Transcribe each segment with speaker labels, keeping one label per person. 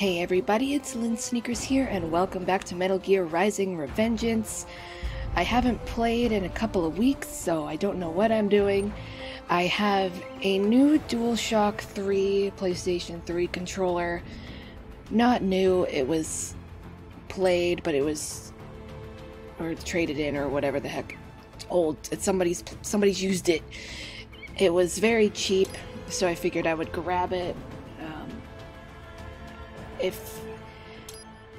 Speaker 1: Hey everybody, it's Lynn Sneakers here, and welcome back to Metal Gear Rising: Revengeance. I haven't played in a couple of weeks, so I don't know what I'm doing. I have a new DualShock 3 PlayStation 3 controller. Not new, it was played, but it was... or traded in, or whatever the heck. It's old. It's somebody's used it. It was very cheap, so I figured I would grab it. If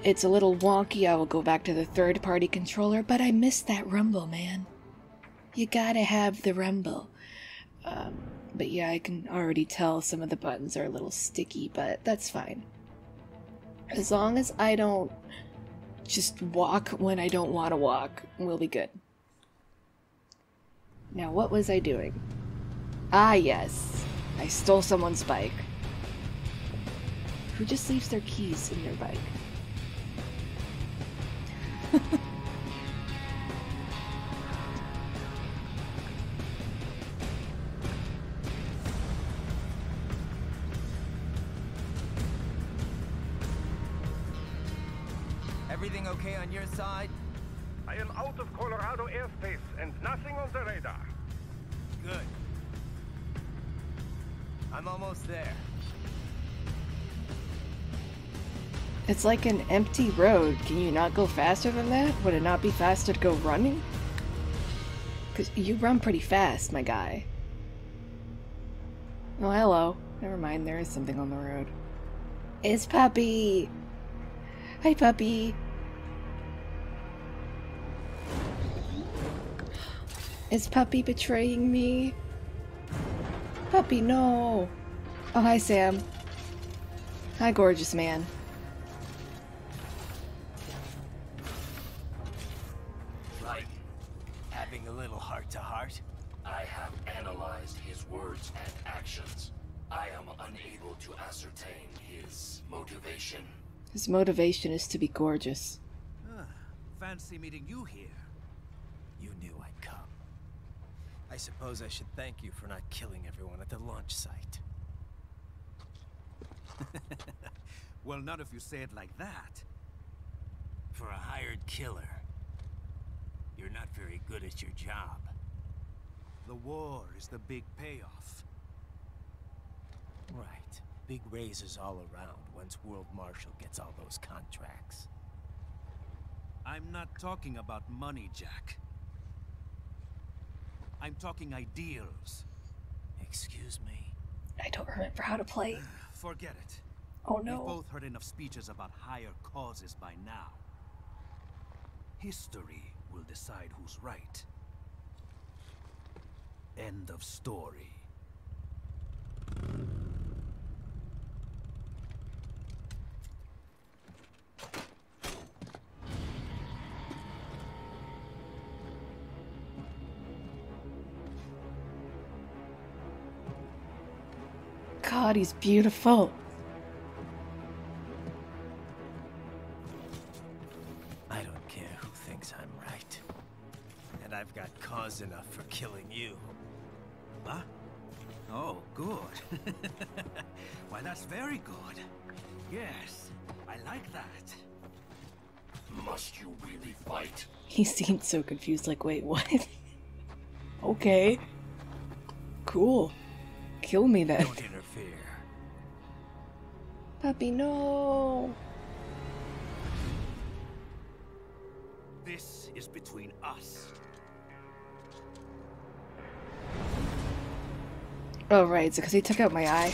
Speaker 1: it's a little wonky, I will go back to the third-party controller, but I missed that rumble, man. You gotta have the rumble. But yeah, I can already tell some of the buttons are a little sticky, but that's fine. As long as I don't just walk when I don't want to walk, we'll be good. Now, what was I doing? Ah, yes. I stole someone's bike. Who just leaves their keys in their bike?
Speaker 2: Everything okay on your side?
Speaker 3: I am out of Colorado airspace and nothing on the radar.
Speaker 2: Good. I'm almost there.
Speaker 1: It's like an empty road. Can you not go faster than that? Would it not be faster to go running? Because you run pretty fast, my guy. Oh, hello. Never mind, there is something on the road. It's Puppy! Hi, Puppy! Is Puppy betraying me? Puppy, no! Oh, hi, Sam. Hi, gorgeous man.
Speaker 2: Having a little heart-to-heart?
Speaker 4: I have analyzed his words and actions. I am unable to ascertain his motivation.
Speaker 1: His motivation is to be gorgeous.
Speaker 5: Fancy meeting you here.
Speaker 2: You knew I'd come. I suppose I should thank you for not killing everyone at the launch site.
Speaker 5: Well, not if you say it like that.
Speaker 2: For a hired killer, you're not very good at your job.
Speaker 5: The war is the big payoff.
Speaker 2: Right. Big raises all around once World Marshal gets all those contracts.
Speaker 5: I'm not talking about money, Jack. I'm talking ideals.
Speaker 2: Excuse me?
Speaker 1: I don't remember how to play.
Speaker 5: Forget it.
Speaker 1: Oh
Speaker 5: We've
Speaker 1: no.
Speaker 5: both heard enough speeches about higher causes by now. History will decide who's right. End of story.
Speaker 1: God, he's beautiful.
Speaker 2: I don't care who thinks I'm right. And I've got cause enough for killing you.
Speaker 5: Huh? Oh, good. Why, that's very good. Yes, I like that.
Speaker 4: Must you really fight?
Speaker 1: He seemed so confused, like, wait, what? Okay. Cool. Kill me then.
Speaker 2: Don't interfere.
Speaker 1: Puppy, no!
Speaker 5: This is between us.
Speaker 1: Oh, right, it's because he took out my eye.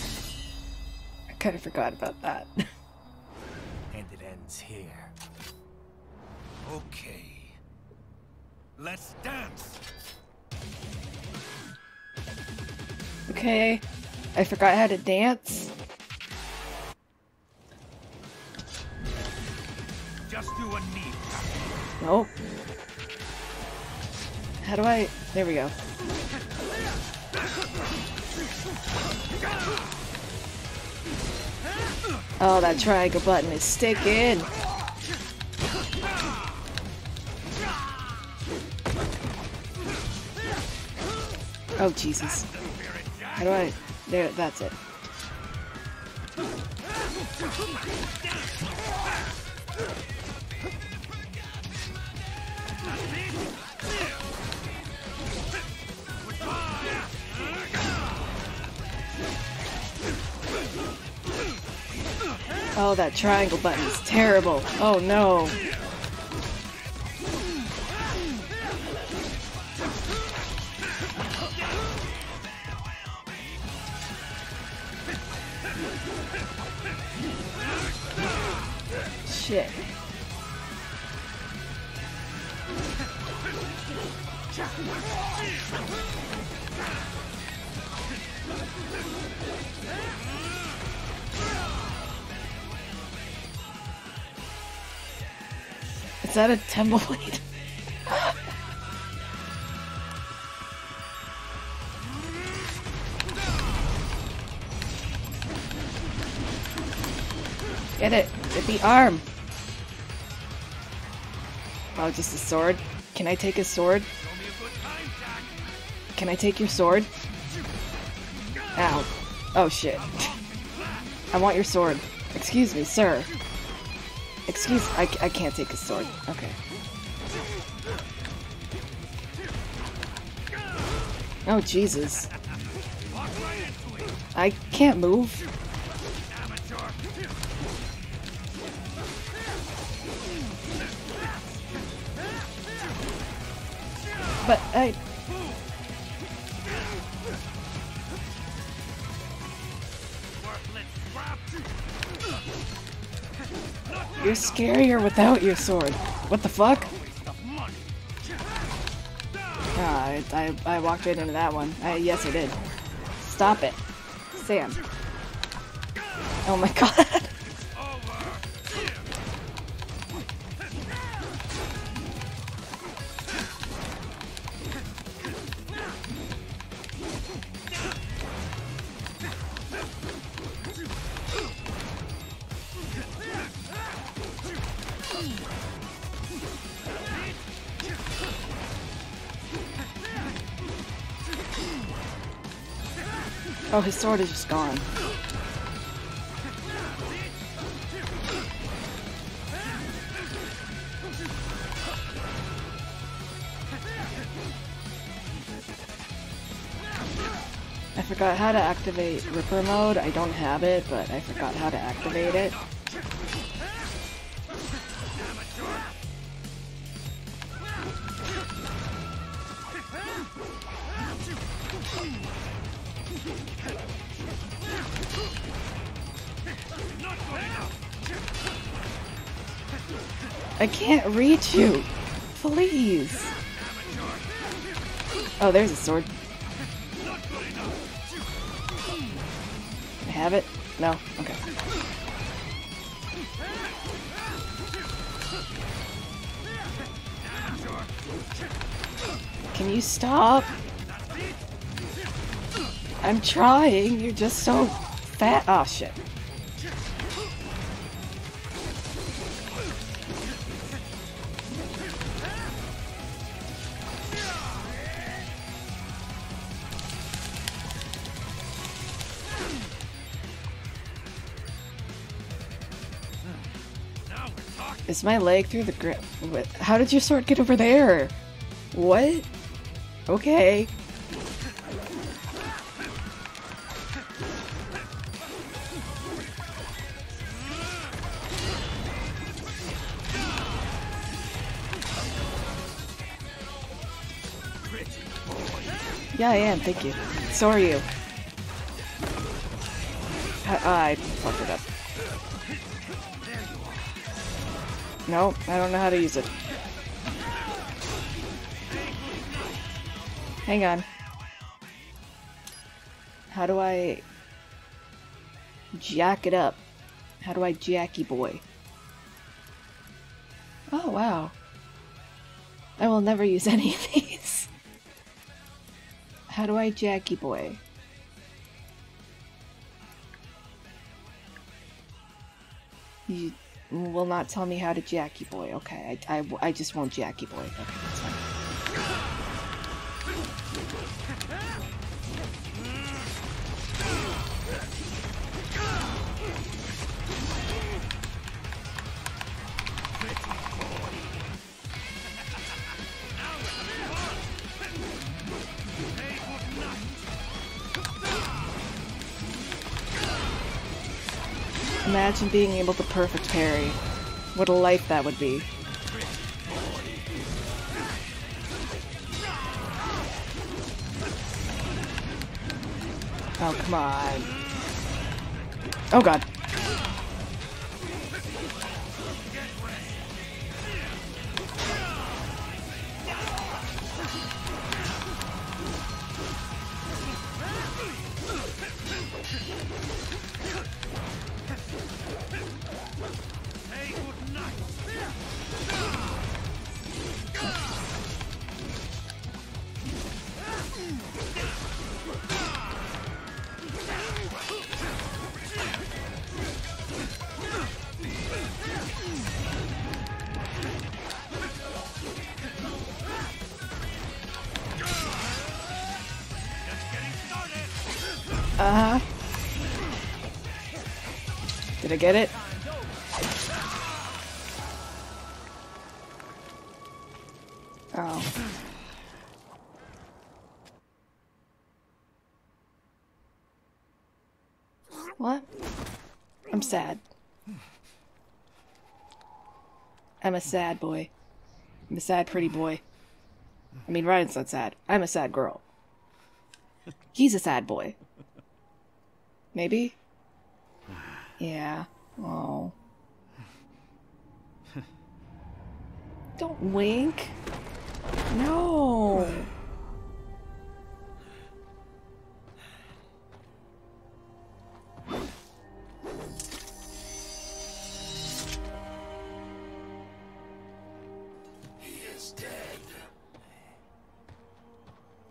Speaker 1: I kind of forgot about that.
Speaker 2: And it ends here.
Speaker 5: Okay. Let's dance!
Speaker 1: Okay. I forgot how to dance.
Speaker 5: Just do a knee.
Speaker 1: Nope. How do I... There we go. Oh, that triangle button is sticking. Oh, Jesus. How do I... There, that's it. Oh, that triangle button is terrible. Oh no. Shit. Is that a tumbleweed? Get it! Get the arm! Oh, just a sword? Can I take his sword? Can I take your sword? Ow. Oh shit. I want your sword. Excuse me, sir. I can't take his sword. Okay. Oh, Jesus. I can't move. But I... You're scarier without your sword. What the fuck? Ah, I walked right into that one. Yes, I did. Stop it. Sam. Oh my god. Oh, his sword is just gone. I forgot how to activate Ripper mode. I don't have it, but I forgot how to activate it. I can't reach you! Please! Oh, there's a sword. I have it? No? Okay. Can you stop? I'm trying, you're just so fat. Oh shit. Is my leg through the grip? How did your sword get over there? What? Okay. Yeah, I am, thank you. So are you. I fucked it up. No, I don't know how to use it. Hang on. How do I jack it up? How do I jacky boy? Oh, wow. I will never use any of these. How do I jacky boy? You will not tell me how to jacky boy. Okay, I just won't jacky boy. Okay, that's fine. imagine being able to perfect parry. What a life that would be. Oh, come on. Oh, God. Uh-huh. Did I get it? Oh. What? I'm sad. I'm a sad boy. I'm a sad pretty boy. I mean, Ryan's not sad. I'm a sad girl. He's a sad boy. Maybe? Yeah. Oh. Don't wink. No.
Speaker 4: He is dead.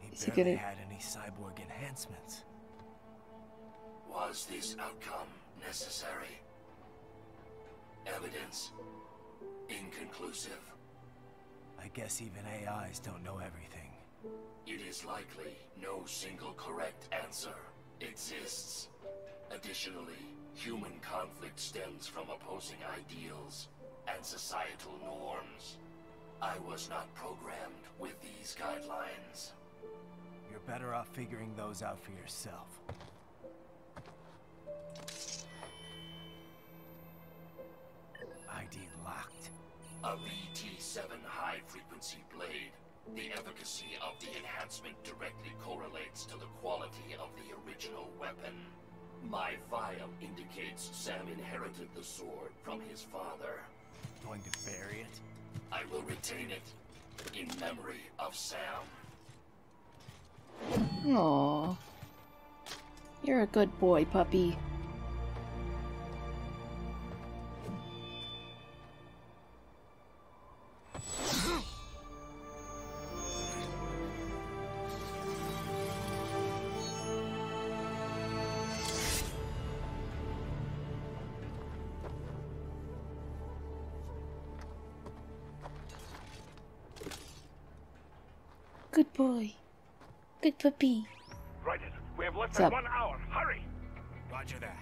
Speaker 2: He barely had any cyborg enhancements.
Speaker 4: Was this outcome necessary? Evidence inconclusive.
Speaker 2: I guess even AIs don't know everything.
Speaker 4: It is likely no single correct answer exists. Additionally, human conflict stems from opposing ideals and societal norms. I was not programmed with these guidelines.
Speaker 2: You're better off figuring those out for yourself. ID locked.
Speaker 4: A VT7 high-frequency blade. The efficacy of the enhancement directly correlates to the quality of the original weapon. My file indicates Sam inherited the sword from his father.
Speaker 2: Going to bury it?
Speaker 4: I will retain it in memory of Sam.
Speaker 1: Aww. You're a good boy, puppy. Good boy. Good puppy.
Speaker 3: Right, we have less
Speaker 1: What's
Speaker 3: than
Speaker 1: up?
Speaker 3: 1 hour. Hurry!
Speaker 2: Roger that.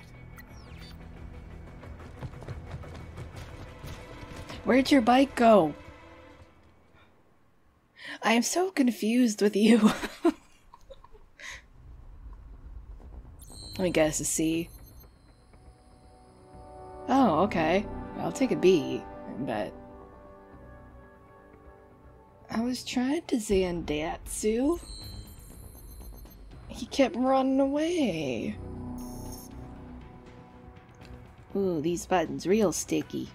Speaker 1: Where'd your bike go? I am so confused with you. Let me guess, a C. Oh, okay. I'll take a B, but I was trying to Zandatsu. He kept running away. Ooh, these buttons real sticky.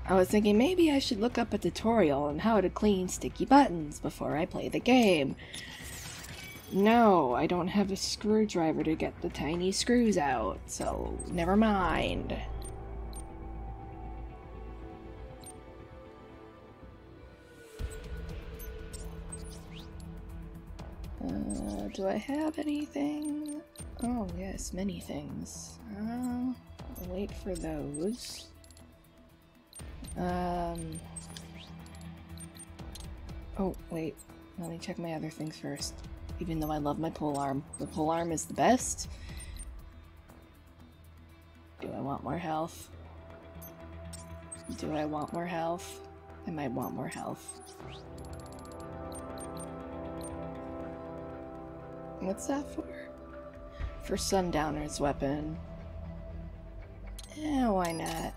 Speaker 1: I was thinking maybe I should look up a tutorial on how to clean sticky buttons before I play the game. No, I don't have a screwdriver to get the tiny screws out, so never mind. Do I have anything? Oh yes, many things. I'll wait for those. Oh, wait. Let me check my other things first. Even though I love my polearm. The polearm is the best. Do I want more health? Do I want more health? I might want more health. What's that for? For Sundowner's weapon. Eh, why not?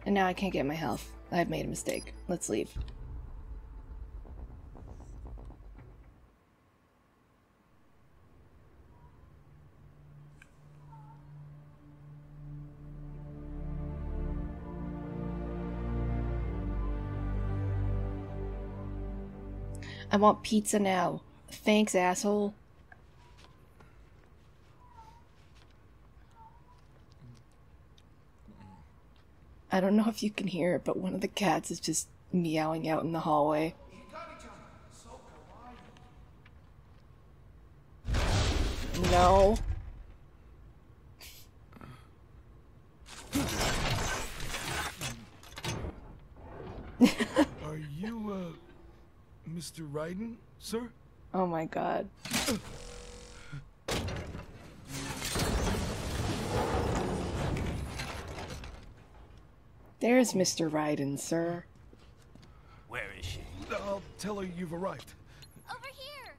Speaker 1: And now I can't get my health. I've made a mistake. Let's leave. I want pizza now. Thanks, asshole. I don't know if you can hear it, but one of the cats is just meowing out in the hallway. No.
Speaker 6: Are you, Mr. Raiden, sir?
Speaker 1: Oh my god. There's Mr. Raiden, sir.
Speaker 2: Where is she?
Speaker 6: I'll tell her you've arrived.
Speaker 7: Over here!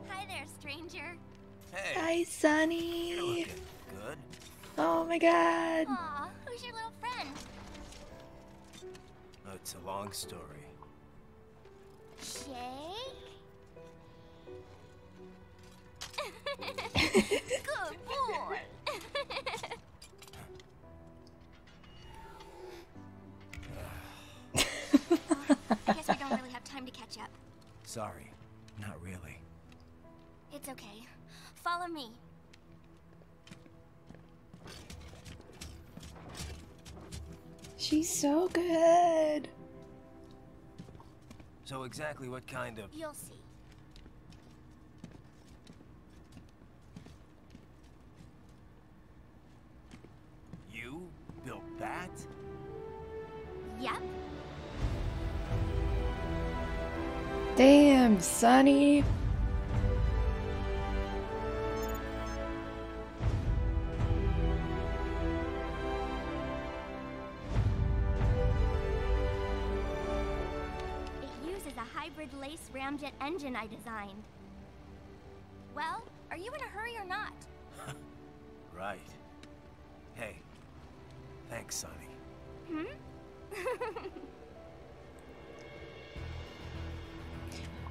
Speaker 7: Hi there, stranger.
Speaker 2: Hey,
Speaker 1: Hi,
Speaker 2: you're
Speaker 1: Sunny.
Speaker 2: looking good.
Speaker 1: Oh my god.
Speaker 7: Aw, who's your little friend?
Speaker 2: Oh, it's a long story.
Speaker 7: Shake? Good boy! I guess we don't really have time to catch up.
Speaker 2: Sorry, not really.
Speaker 7: It's okay. Follow me.
Speaker 1: She's so good.
Speaker 2: So exactly what kind of...
Speaker 7: You'll see.
Speaker 2: You built that?
Speaker 7: Yep.
Speaker 1: Damn, Sunny.
Speaker 7: It uses a hybrid lace ramjet engine I designed. Well, are you in a hurry or not?
Speaker 2: Right. Hey, thanks, Sonny.
Speaker 7: Hmm?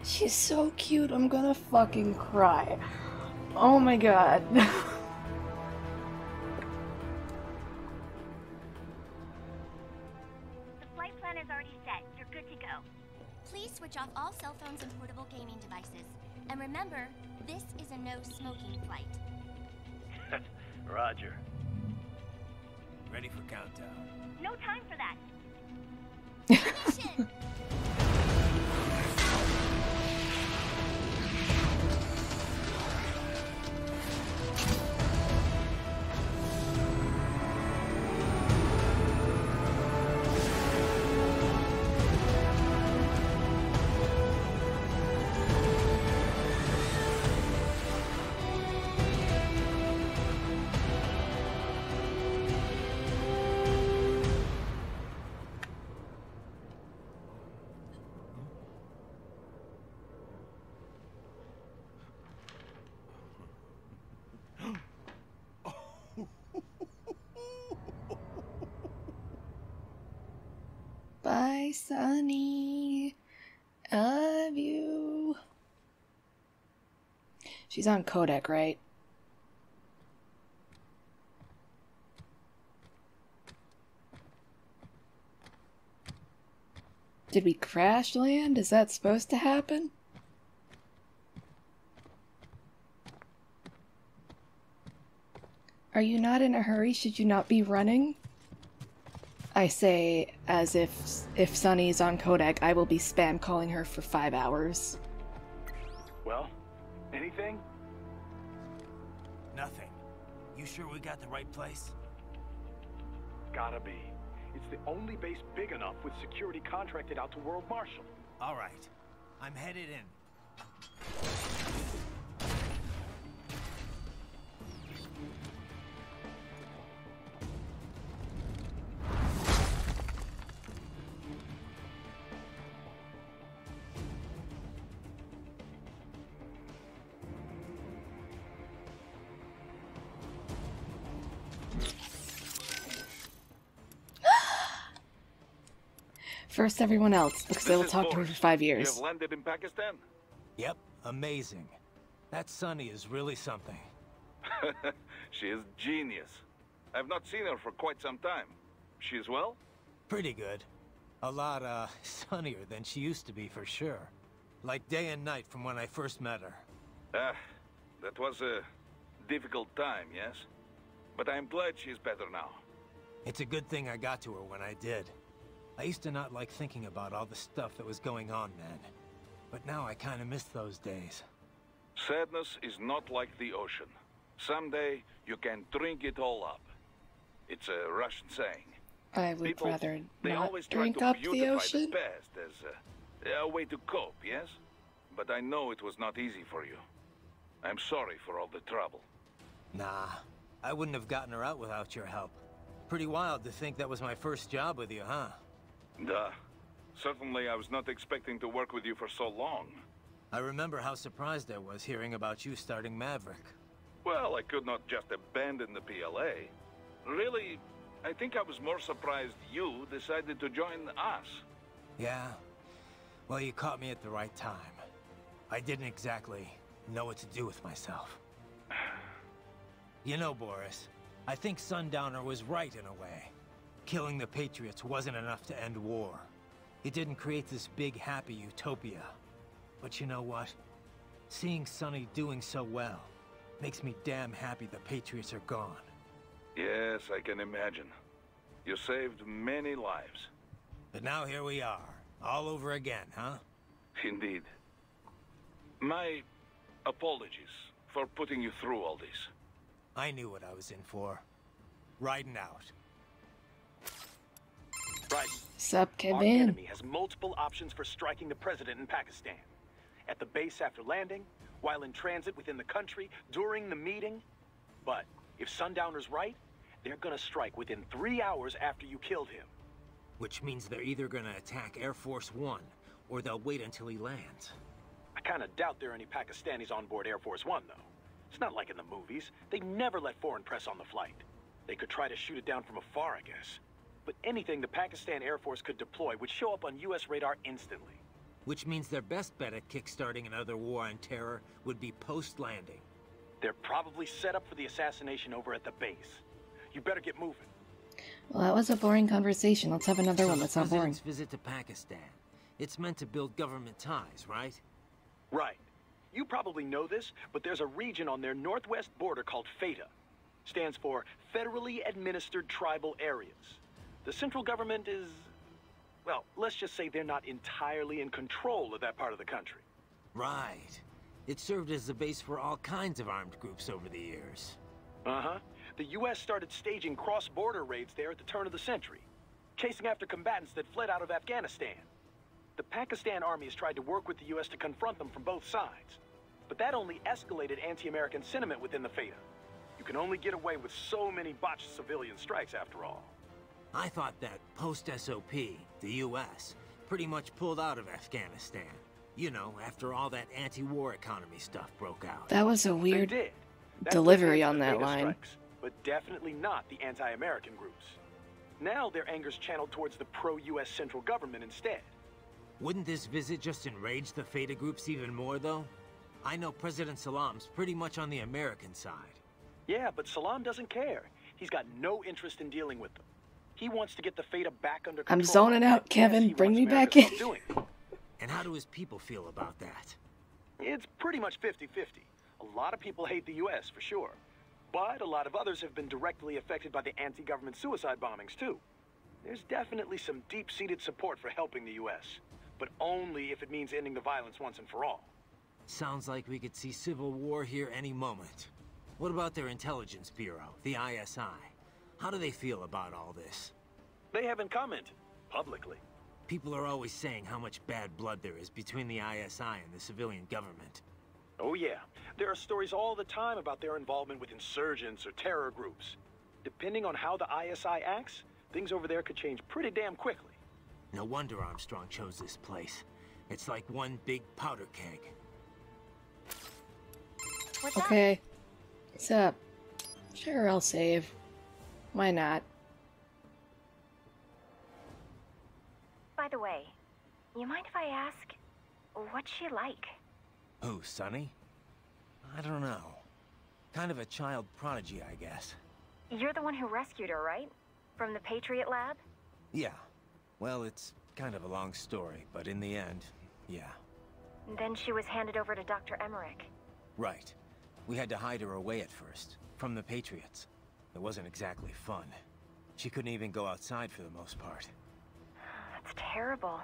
Speaker 1: She's so cute. I'm gonna fucking cry. Oh my god.
Speaker 7: The flight plan is already set. You're good to go. Please switch off all cell phones and portable gaming devices. And remember, this is a no-smoking flight.
Speaker 3: Roger.
Speaker 2: Ready for countdown.
Speaker 7: No time for that. Ignition!
Speaker 1: Bye, Sunny. I love you. She's on Kodak, right? Did we crash land? Is that supposed to happen? Are you not in a hurry? Should you not be running? I say, as if Sunny's on Kodak, I will be spam calling her for 5 hours.
Speaker 3: Well, anything?
Speaker 2: Nothing. You sure we got the right place?
Speaker 3: Gotta be. It's the only base big enough with security contracted out to World Marshal.
Speaker 2: All right. I'm headed in.
Speaker 1: First everyone else, because they will talk to her for 5
Speaker 3: You
Speaker 1: years.
Speaker 3: have landed in Pakistan?
Speaker 2: Yep, amazing. That Sunny is really something.
Speaker 3: She is genius. I've not seen her for quite some time. She is well?
Speaker 2: Pretty good. A lot, sunnier than she used to be, for sure. Like day and night from when I first met her.
Speaker 3: That was a difficult time, yes? But I'm glad she's better now.
Speaker 2: It's a good thing I got to her when I did. I used to not like thinking about all the stuff that was going on then. But now I kinda miss those days.
Speaker 3: Sadness is not like the ocean. Someday, you can drink it all up. It's a Russian saying.
Speaker 1: I would
Speaker 3: People,
Speaker 1: rather
Speaker 3: they
Speaker 1: not
Speaker 3: always try
Speaker 1: drink
Speaker 3: to
Speaker 1: up the
Speaker 3: beautify
Speaker 1: ocean.
Speaker 3: the past as a way to cope, yes? But I know it was not easy for you. I'm sorry for all the trouble.
Speaker 2: Nah, I wouldn't have gotten her out without your help. Pretty wild to think that was my first job with you, huh?
Speaker 3: Duh. Certainly I was not expecting to work with you for so long.
Speaker 2: I remember how surprised I was hearing about you starting Maverick.
Speaker 3: Well, I could not just abandon the PLA. Really, I think I was more surprised you decided to join us.
Speaker 2: Yeah? Well, you caught me at the right time. I didn't exactly know what to do with myself. You know, Boris, I think Sundowner was right in a way. Killing the Patriots wasn't enough to end war. It didn't create this big, happy utopia. But you know what? Seeing Sonny doing so well makes me damn happy the Patriots are gone.
Speaker 3: Yes, I can imagine. You saved many lives.
Speaker 2: But now here we are, all over again, huh?
Speaker 3: Indeed. My apologies for putting you through all this.
Speaker 2: I knew what I was in for. Riding out.
Speaker 3: Right.
Speaker 1: Sup,
Speaker 3: Our
Speaker 1: Kevin?
Speaker 3: enemy has multiple options for striking the president in Pakistan. At the base after landing, while in transit within the country, during the meeting. But if Sundowner's right, they're gonna strike within 3 hours after you killed him.
Speaker 2: Which means they're either gonna attack Air Force One, or they'll wait until he lands.
Speaker 3: I kinda doubt there are any Pakistanis on board Air Force One, though. It's not like in the movies. They never let foreign press on the flight. They could try to shoot it down from afar, I guess. But anything the Pakistan Air Force could deploy would show up on US radar instantly.
Speaker 2: Which means their best bet at kickstarting another war on terror would be post-landing.
Speaker 3: They're probably set up for the assassination over at the base. You better get moving.
Speaker 1: Well, that was a boring conversation. Let's have another one that's
Speaker 2: the
Speaker 1: not boring.
Speaker 2: president's visit to Pakistan. It's meant to build government ties, right?
Speaker 3: Right. You probably know this, but there's a region on their northwest border called FATA. Stands for Federally Administered Tribal Areas. The central government is... well, let's just say they're not entirely in control of that part of the country.
Speaker 2: Right. It served as the base for all kinds of armed groups over the years.
Speaker 3: Uh-huh. The U.S. started staging cross-border raids there at the turn of the century, chasing after combatants that fled out of Afghanistan. The Pakistan army has tried to work with the U.S. to confront them from both sides, but that only escalated anti-American sentiment within the FATA. You can only get away with so many botched civilian strikes, after all.
Speaker 2: I thought that post-SOP, the U.S., pretty much pulled out of Afghanistan. You know, after all that anti-war economy stuff broke out.
Speaker 1: That was a
Speaker 3: They
Speaker 1: weird
Speaker 3: did. That's
Speaker 1: delivery
Speaker 3: what
Speaker 1: on
Speaker 3: led to
Speaker 1: that
Speaker 3: the
Speaker 1: line.
Speaker 3: strikes, but definitely not the anti-American groups. Now their anger's channeled towards the pro-U.S. central government instead.
Speaker 2: Wouldn't this visit just enrage the FATA groups even more, though? I know President Salam's pretty much on the American side.
Speaker 3: Yeah, but Salam doesn't care. He's got no interest in dealing with them. He wants to get the FATA back under control.
Speaker 1: I'm zoning out,
Speaker 3: Yes,
Speaker 1: Kevin.
Speaker 3: he
Speaker 1: Bring
Speaker 3: wants
Speaker 1: me
Speaker 3: America
Speaker 1: back
Speaker 3: to
Speaker 1: in.
Speaker 3: stop doing it.
Speaker 2: And how do his people feel about that?
Speaker 3: It's pretty much 50-50. A lot of people hate the U.S., for sure. But a lot of others have been directly affected by the anti-government suicide bombings, too. There's definitely some deep-seated support for helping the U.S., but only if it means ending the violence once and for all.
Speaker 2: Sounds like we could see civil war here any moment. What about their intelligence bureau, the ISI? How do they feel about all this?
Speaker 3: They haven't commented, publicly.
Speaker 2: People are always saying how much bad blood there is between the ISI and the civilian government.
Speaker 3: Oh yeah, there are stories all the time about their involvement with insurgents or terror groups. Depending on how the ISI acts, things over there could change pretty damn quickly.
Speaker 2: No wonder Armstrong chose this place. It's like one big powder keg.
Speaker 7: What's up?
Speaker 1: Okay. What's up? Sure, I'll save. Why not?
Speaker 8: By the way, you mind if I ask, what's she like?
Speaker 2: Who, Sunny? I don't know. Kind of a child prodigy, I guess.
Speaker 8: You're the one who rescued her, right? From the Patriot lab?
Speaker 2: Yeah. Well, it's kind of a long story, but in the end, yeah.
Speaker 8: Then she was handed over to Dr. Emmerich.
Speaker 2: Right. We had to hide her away at first, from the Patriots. It wasn't exactly fun. She couldn't even go outside for the most part.
Speaker 8: That's terrible.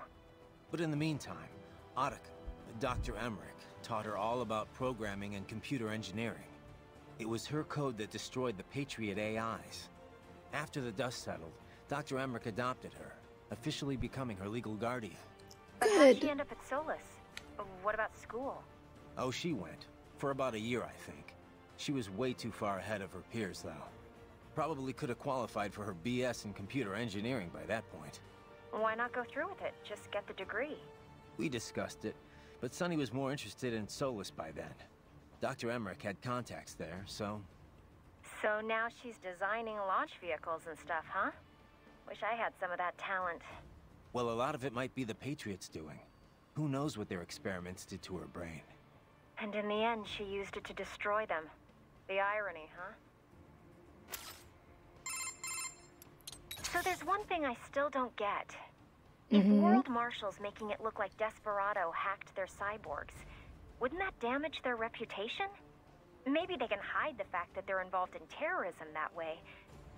Speaker 2: But in the meantime, Ottoka, Dr. Emmerich, taught her all about programming and computer engineering. It was her code that destroyed the Patriot AIs. After the dust settled, Dr. Emmerich adopted her, officially becoming her legal guardian.
Speaker 8: But how'd she end up at Solus? What about school?
Speaker 2: Oh, she went. For about a year, I think. She was way too far ahead of her peers, though. Probably could have qualified for her BS in computer engineering by that point.
Speaker 8: Why not go through with it? Just get the degree.
Speaker 2: We discussed it, but Sunny was more interested in Solus by then. Dr. Emmerich had contacts there, so...
Speaker 8: So now she's designing launch vehicles and stuff, huh? Wish I had some of that talent.
Speaker 2: Well, a lot of it might be the Patriots doing. Who knows what their experiments did to her brain.
Speaker 8: And in the end, she used it to destroy them. The irony, huh? So there's one thing I still don't get. If World Marshal's making it look like Desperado hacked their cyborgs, wouldn't that damage their reputation? Maybe they can hide the fact that they're involved in terrorism that way,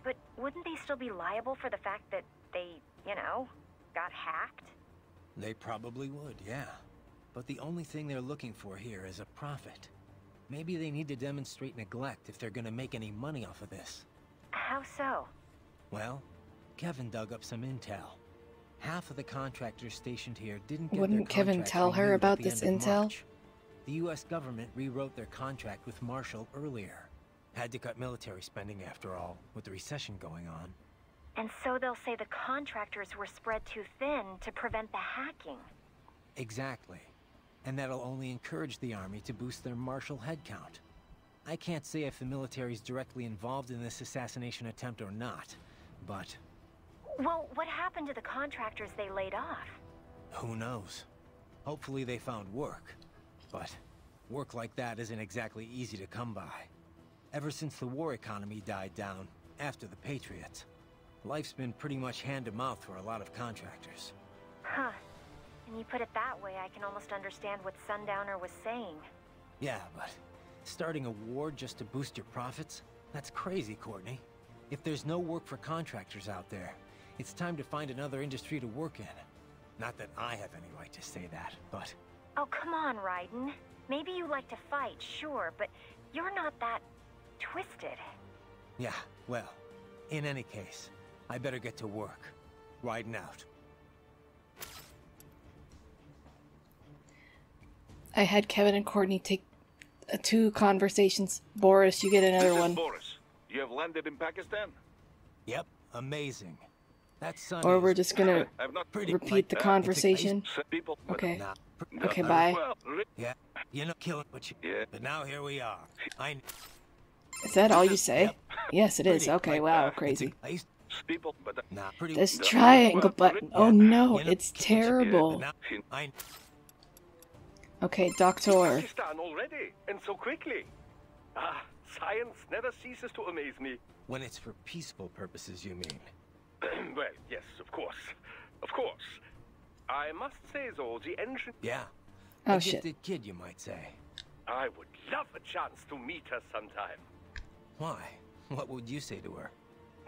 Speaker 8: but wouldn't they still be liable for the fact that they, you know, got hacked?
Speaker 2: They probably would, yeah. But the only thing they're looking for here is a profit. Maybe they need to demonstrate neglect if they're gonna make any money off of this.
Speaker 8: How so?
Speaker 2: Well, Kevin dug up some intel. Half of the contractors stationed here didn't get
Speaker 1: Wouldn't Kevin tell her about this intel?
Speaker 2: The US government rewrote their contract with Marshall earlier. Had to cut military spending after all, with the recession going on.
Speaker 8: And so they'll say the contractors were spread too thin to prevent the hacking.
Speaker 2: Exactly. And that'll only encourage the army to boost their Marshall headcount. I can't say if the military's directly involved in this assassination attempt or not, but...
Speaker 8: Well, what happened to the contractors they laid off?
Speaker 2: Who knows? Hopefully they found work. But work like that isn't exactly easy to come by. Ever since the war economy died down, after the Patriots, life's been pretty much hand-to-mouth for a lot of contractors.
Speaker 8: Huh. And you put it that way, I can almost understand what Sundowner was saying.
Speaker 2: Yeah, but starting a war just to boost your profits? That's crazy, Courtney. If there's no work for contractors out there, it's time to find another industry to work in. Not that I have any right to say that, but...
Speaker 8: Oh, come on, Raiden. Maybe you like to fight, sure, but you're not that... twisted.
Speaker 2: Yeah, well, in any case, I better get to work. Raiden out.
Speaker 1: I had Kevin and Courtney take 2 conversations. Boris, you get another one.
Speaker 9: Boris, you have landed in Pakistan?
Speaker 2: Yep, amazing. That's Sunny.
Speaker 1: Or we're just gonna repeat the conversation. Okay. Okay, bye.
Speaker 2: Yeah, you know, kill it, but you... But now here we are.
Speaker 1: Is that all you say? Yes, it is. Okay, wow, crazy. This triangle button. Oh no, it's terrible. Okay, Doctor.
Speaker 9: Pakistan already, and so quickly. Ah, science never ceases to amaze me.
Speaker 2: When it's for peaceful purposes, you mean?
Speaker 9: Well, yes, of course. Of course. I must say, though, the engine...
Speaker 2: Yeah.
Speaker 1: Oh,
Speaker 2: a
Speaker 1: shit.
Speaker 2: gifted kid, you might say.
Speaker 9: I would love a chance to meet her sometime.
Speaker 2: Why? What would you say to her?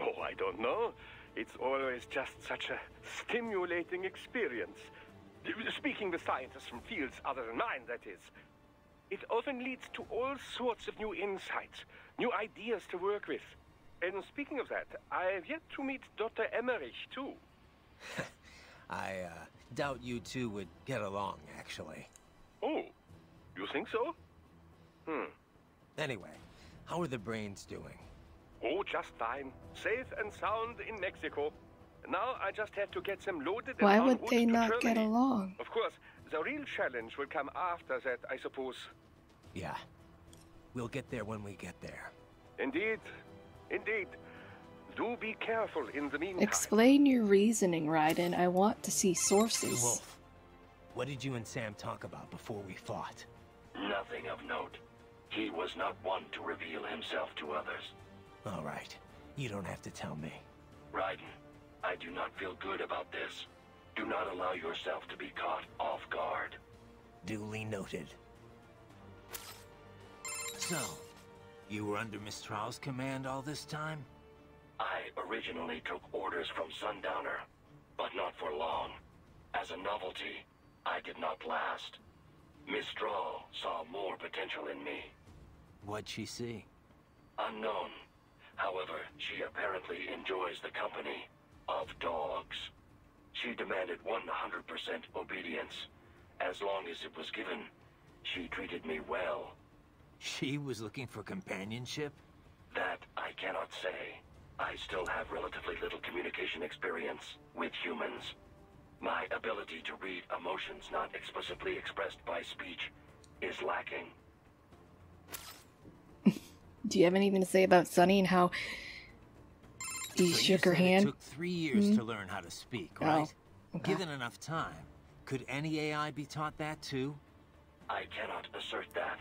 Speaker 9: Oh, I don't know. It's always just such a stimulating experience. Speaking with scientists from fields other than mine, that is. It often leads to all sorts of new insights, new ideas to work with. And speaking of that, I have yet to meet Dr. Emmerich, too.
Speaker 2: I doubt you two would get along, actually.
Speaker 9: Oh, you think so?
Speaker 2: Anyway, how are the brains doing?
Speaker 9: Oh, just fine. Safe and sound in Mexico. Now I just have to get them loaded and
Speaker 1: Why
Speaker 9: en
Speaker 1: would
Speaker 9: route
Speaker 1: they
Speaker 9: to
Speaker 1: not
Speaker 9: Germany.
Speaker 1: get along?
Speaker 9: Of course, the real challenge will come after that, I suppose.
Speaker 2: Yeah. We'll get there when we get there.
Speaker 9: Indeed. Indeed. Do be careful in the meantime.
Speaker 1: Explain your reasoning, Raiden. I want to see sources.
Speaker 2: Wolf, what did you and Sam talk about before we fought?
Speaker 4: Nothing of note. He was not one to reveal himself to others.
Speaker 2: All right. You don't have to tell me.
Speaker 4: Raiden, I do not feel good about this. Do not allow yourself to be caught off guard.
Speaker 2: Duly noted. So, you were under Mistral's command all this time?
Speaker 4: I originally took orders from Sundowner, but not for long. As a novelty, I did not last. Mistral saw more potential in me.
Speaker 2: What'd she see?
Speaker 4: Unknown. However, she apparently enjoys the company of dogs. She demanded 100% obedience. As long as it was given, she treated me well.
Speaker 2: She was looking for companionship?
Speaker 4: That I cannot say. I still have relatively little communication experience with humans. My ability to read emotions not explicitly expressed by speech is lacking.
Speaker 1: Do you have anything to say about Sunny and how he shook her hand?
Speaker 2: It took 3 years to learn how to speak, right?
Speaker 1: Oh, okay.
Speaker 2: Given enough time, could any AI be taught that too?
Speaker 4: I cannot assert that.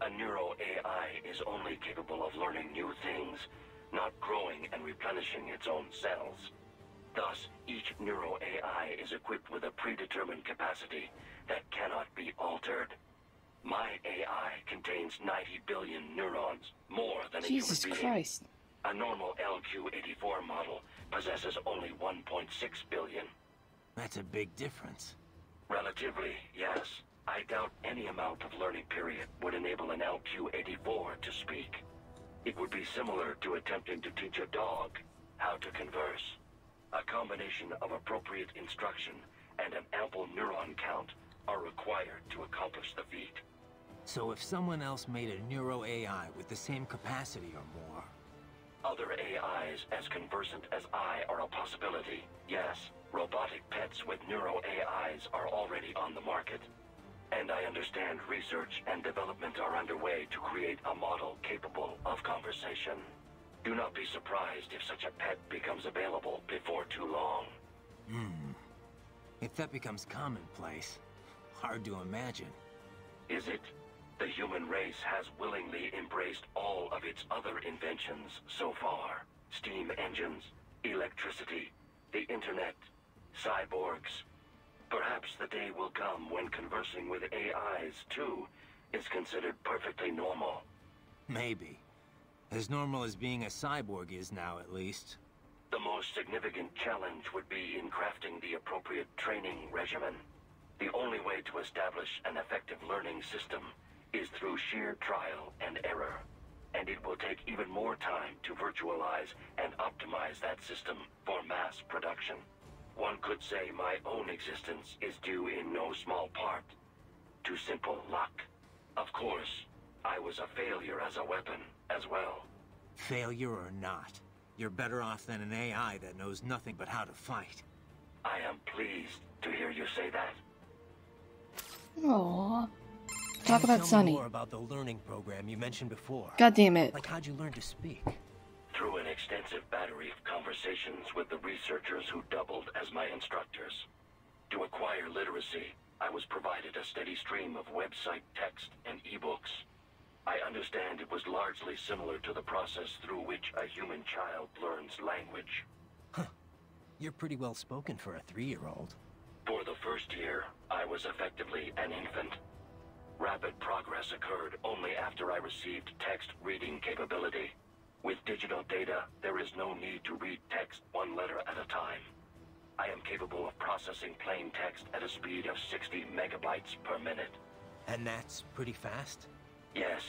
Speaker 4: A neuro AI is only capable of learning new things, not growing and replenishing its own cells. Thus, each neuro AI is equipped with a predetermined capacity that cannot be altered. My AI contains 90 billion neurons, more than a
Speaker 1: Jesus
Speaker 4: human being.
Speaker 1: Christ.
Speaker 4: A normal LQ-84 model possesses only 1.6 billion.
Speaker 2: That's a big difference.
Speaker 4: Relatively, yes. I doubt any amount of learning period would enable an LQ-84 to speak. It would be similar to attempting to teach a dog how to converse. A combination of appropriate instruction and an ample neuron count are required to accomplish the feat.
Speaker 2: So if someone else made a neuro AI with the same capacity or more...
Speaker 4: Other AIs as conversant as I are a possibility, yes. Robotic pets with neuro AIs are already on the market. And I understand research and development are underway to create a model capable of conversation. Do not be surprised if such a pet becomes available before too long.
Speaker 2: If that becomes commonplace, hard to imagine.
Speaker 4: Is it? The human race has willingly embraced all of its other inventions so far. Steam engines, electricity, the internet, cyborgs. Perhaps the day will come when conversing with AIs, too, is considered perfectly normal.
Speaker 2: Maybe. As normal as being a cyborg is now, at least.
Speaker 4: The most significant challenge would be in crafting the appropriate training regimen. The only way to establish an effective learning system is through sheer trial and error. And it will take even more time to virtualize and optimize that system for mass production. One could say my own existence is due in no small part to simple luck. Of course, I was a failure as a weapon as well.
Speaker 2: Failure or not, you're better off than an AI that knows nothing but how to fight.
Speaker 4: I am pleased to hear you say that.
Speaker 1: Aww. Talk
Speaker 2: Can you
Speaker 1: about
Speaker 2: tell me
Speaker 1: Sunny.
Speaker 2: more about the learning program you mentioned before.
Speaker 1: God damn it.
Speaker 2: Like, how'd you learn to speak?
Speaker 4: Through an extensive battery of conversations with the researchers who doubled as my instructors. To acquire literacy, I was provided a steady stream of website text and ebooks. I understand it was largely similar to the process through which a human child learns language.
Speaker 2: You're pretty well spoken for a 3-year-old.
Speaker 4: For the first year, I was effectively an infant. Rapid progress occurred only after I received text reading capability. With digital data, there is no need to read text one letter at a time. I am capable of processing plain text at a speed of 60 megabytes per minute.
Speaker 2: And that's pretty fast?
Speaker 4: Yes,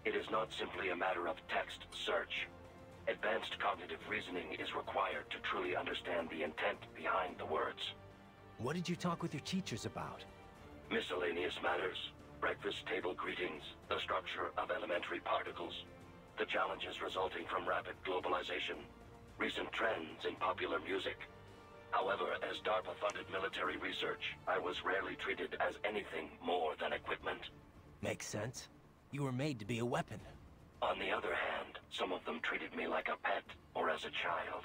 Speaker 4: it is not simply a matter of text search. Advanced cognitive reasoning is required to truly understand the intent behind the words.
Speaker 2: What did you talk with your teachers about?
Speaker 4: Miscellaneous matters, breakfast table greetings, the structure of elementary particles, the challenges resulting from rapid globalization, recent trends in popular music. However, as DARPA-funded military research, I was rarely treated as anything more than equipment.
Speaker 2: Makes sense. You were made to be a weapon.
Speaker 4: On the other hand, some of them treated me like a pet or as a child.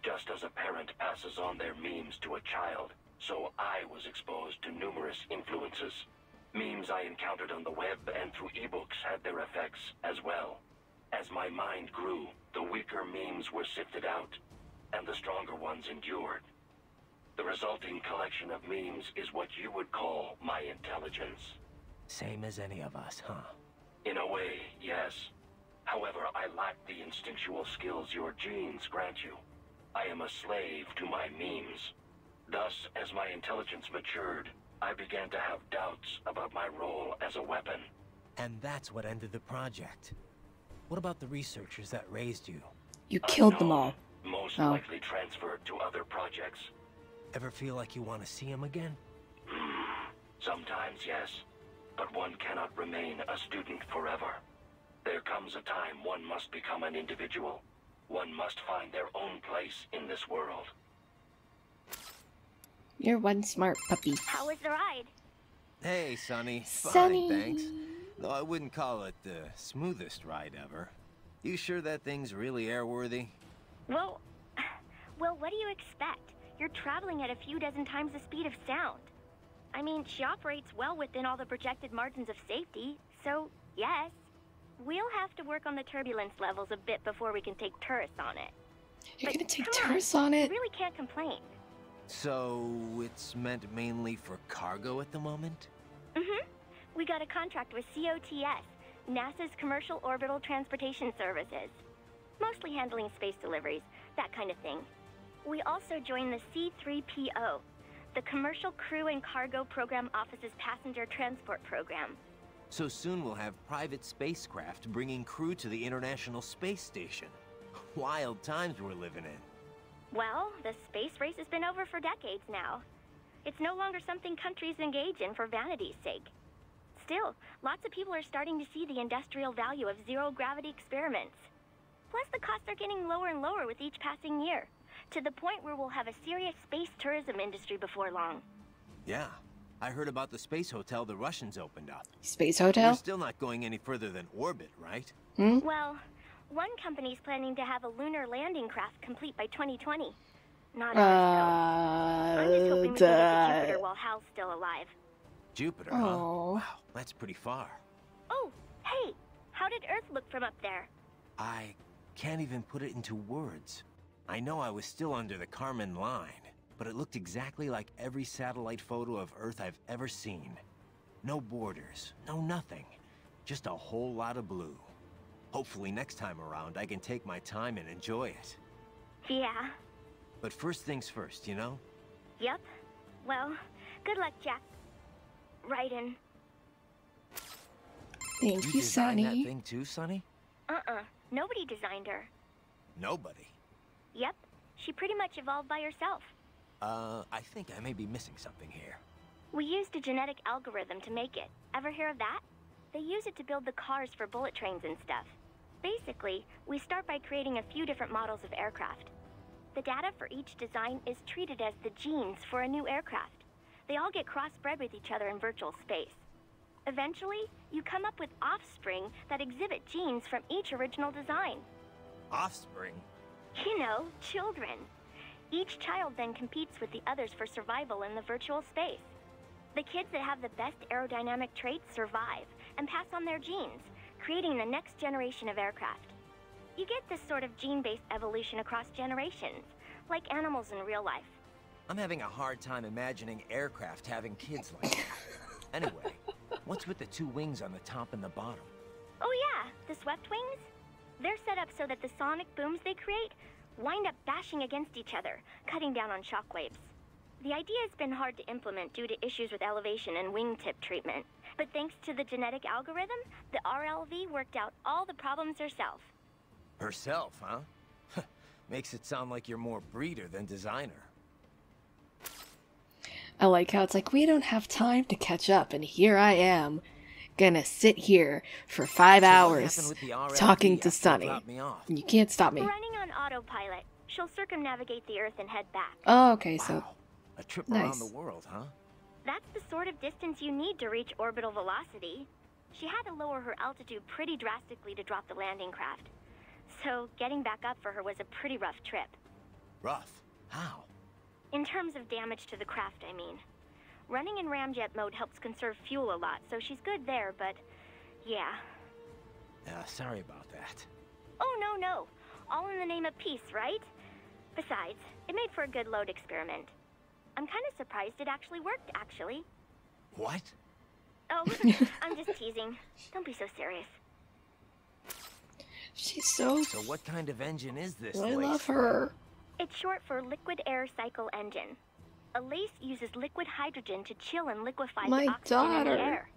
Speaker 4: Just as a parent passes on their memes to a child, so I was exposed to numerous influences. Memes I encountered on the web and through ebooks had their effects as well. As my mind grew, the weaker memes were sifted out, and the stronger ones endured. The resulting collection of memes is what you would call my intelligence.
Speaker 2: Same as any of us, huh?
Speaker 4: In a way, yes. However, I lack the instinctual skills your genes grant you. I am a slave to my memes. Thus, as my intelligence matured, I began to have doubts about my role as a weapon.
Speaker 2: And that's what ended the project. What about the researchers that raised you?
Speaker 1: You killed them all.
Speaker 4: Most likely transferred to other projects.
Speaker 2: Ever feel like you want to see them again?
Speaker 4: Sometimes, yes. But one cannot remain a student forever. There comes a time one must become an individual. One must find their own place in this world.
Speaker 1: You're one smart puppy.
Speaker 7: How was the ride?
Speaker 2: Hey, Sonny.
Speaker 1: Sunny.
Speaker 2: Fine, thanks. Though I wouldn't call it the smoothest ride ever. You sure that thing's really airworthy?
Speaker 8: Well, what do you expect? You're traveling at a few dozen times the speed of sound. I mean, she operates well within all the projected margins of safety, so yes. We'll have to work on the turbulence levels a bit before we can take tourists on it.
Speaker 1: You're
Speaker 8: But
Speaker 1: gonna take
Speaker 8: come
Speaker 1: tourists on it?
Speaker 8: You really can't complain.
Speaker 2: So, it's meant mainly for cargo at the moment?
Speaker 8: Mm-hmm. We got a contract with COTS, NASA's Commercial Orbital Transportation Services. Mostly handling space deliveries, that kind of thing. We also joined the C3PO, the Commercial Crew and Cargo Program Office's Passenger Transport Program.
Speaker 2: So soon we'll have private spacecraft bringing crew to the International Space Station. Wild times we're living in.
Speaker 8: Well, the space race has been over for decades now. It's no longer something countries engage in for vanity's sake. Still, lots of people are starting to see the industrial value of zero-gravity experiments. Plus, the costs are getting lower and lower with each passing year, to the point where we'll have a serious space tourism industry before long.
Speaker 2: Yeah, I heard about the space hotel the Russians opened up.
Speaker 1: Space
Speaker 2: We're
Speaker 1: hotel?
Speaker 2: still not going any further than orbit, right?
Speaker 1: Hmm?
Speaker 8: Well, one company's planning to have a lunar landing craft complete by 2020. Not ours, though. I'm just hoping we can get to Jupiter while Hal's still alive.
Speaker 2: Jupiter,
Speaker 1: Aw.
Speaker 2: huh? Wow, that's pretty far.
Speaker 8: Oh, hey! How did Earth look from up there?
Speaker 2: I can't even put it into words. I know I was still under the Kármán line, but it looked exactly like every satellite photo of Earth I've ever seen. No borders, no nothing. Just a whole lot of blue. Hopefully next time around I can take my time and enjoy it.
Speaker 8: Yeah.
Speaker 2: But first things first, you know?
Speaker 8: Yep. Well, good luck, Jack. Raiden.
Speaker 1: Thank you,
Speaker 2: designed that
Speaker 1: Sonny.
Speaker 2: thing too, Sonny?
Speaker 8: Nobody designed her.
Speaker 2: Nobody.
Speaker 8: Yep. She pretty much evolved by herself.
Speaker 2: I think I may be missing something here.
Speaker 8: We used a genetic algorithm to make it. Ever hear of that? They use it to build the cars for bullet trains and stuff. Basically, we start by creating a few different models of aircraft. The data for each design is treated as the genes for a new aircraft. They all get crossbred with each other in virtual space. Eventually, you come up with offspring that exhibit genes from each original design.
Speaker 2: Offspring?
Speaker 8: You know, children. Each child then competes with the others for survival in the virtual space. The kids that have the best aerodynamic traits survive and pass on their genes, creating the next generation of aircraft. You get this sort of gene-based evolution across generations, like animals in real life.
Speaker 2: I'm having a hard time imagining aircraft having kids like that. Anyway, what's with the two wings on the top and the bottom?
Speaker 8: Oh yeah, the swept wings? They're set up so that the sonic booms they create wind up bashing against each other, cutting down on shockwaves. The idea has been hard to implement due to issues with elevation and wingtip treatment. But thanks to the genetic algorithm, the RLV worked out all the problems herself.
Speaker 2: Herself, huh? Makes it sound like you're more breeder than designer.
Speaker 1: I like how it's like, we don't have time to catch up, and here I am, gonna sit here for 5 hours talking to Sonny. You can't stop me.
Speaker 8: Running on autopilot, she'll circumnavigate the Earth and head back.
Speaker 1: Oh, okay, so
Speaker 2: Wow. A trip
Speaker 1: nice.
Speaker 2: around the world, huh?
Speaker 8: That's the sort of distance you need to reach orbital velocity. She had to lower her altitude pretty drastically to drop the landing craft.
Speaker 7: So getting back up for her was a pretty rough trip.
Speaker 2: Rough? How?
Speaker 7: In terms of damage to the craft, I mean. Running in ramjet mode helps conserve fuel a lot, so she's good there, but yeah.
Speaker 2: Sorry about that.
Speaker 7: Oh, no. All in the name of peace, right? Besides, it made for a good load experiment. I'm kind of surprised it actually worked, actually.
Speaker 2: What?
Speaker 7: Oh, I'm just teasing. Don't be so serious.
Speaker 1: She's so...
Speaker 2: So what kind of engine is this?
Speaker 1: I
Speaker 2: Lace?
Speaker 1: love her.
Speaker 7: It's short for Liquid Air Cycle Engine. A lace uses liquid hydrogen to chill and liquefy the oxygen in the air.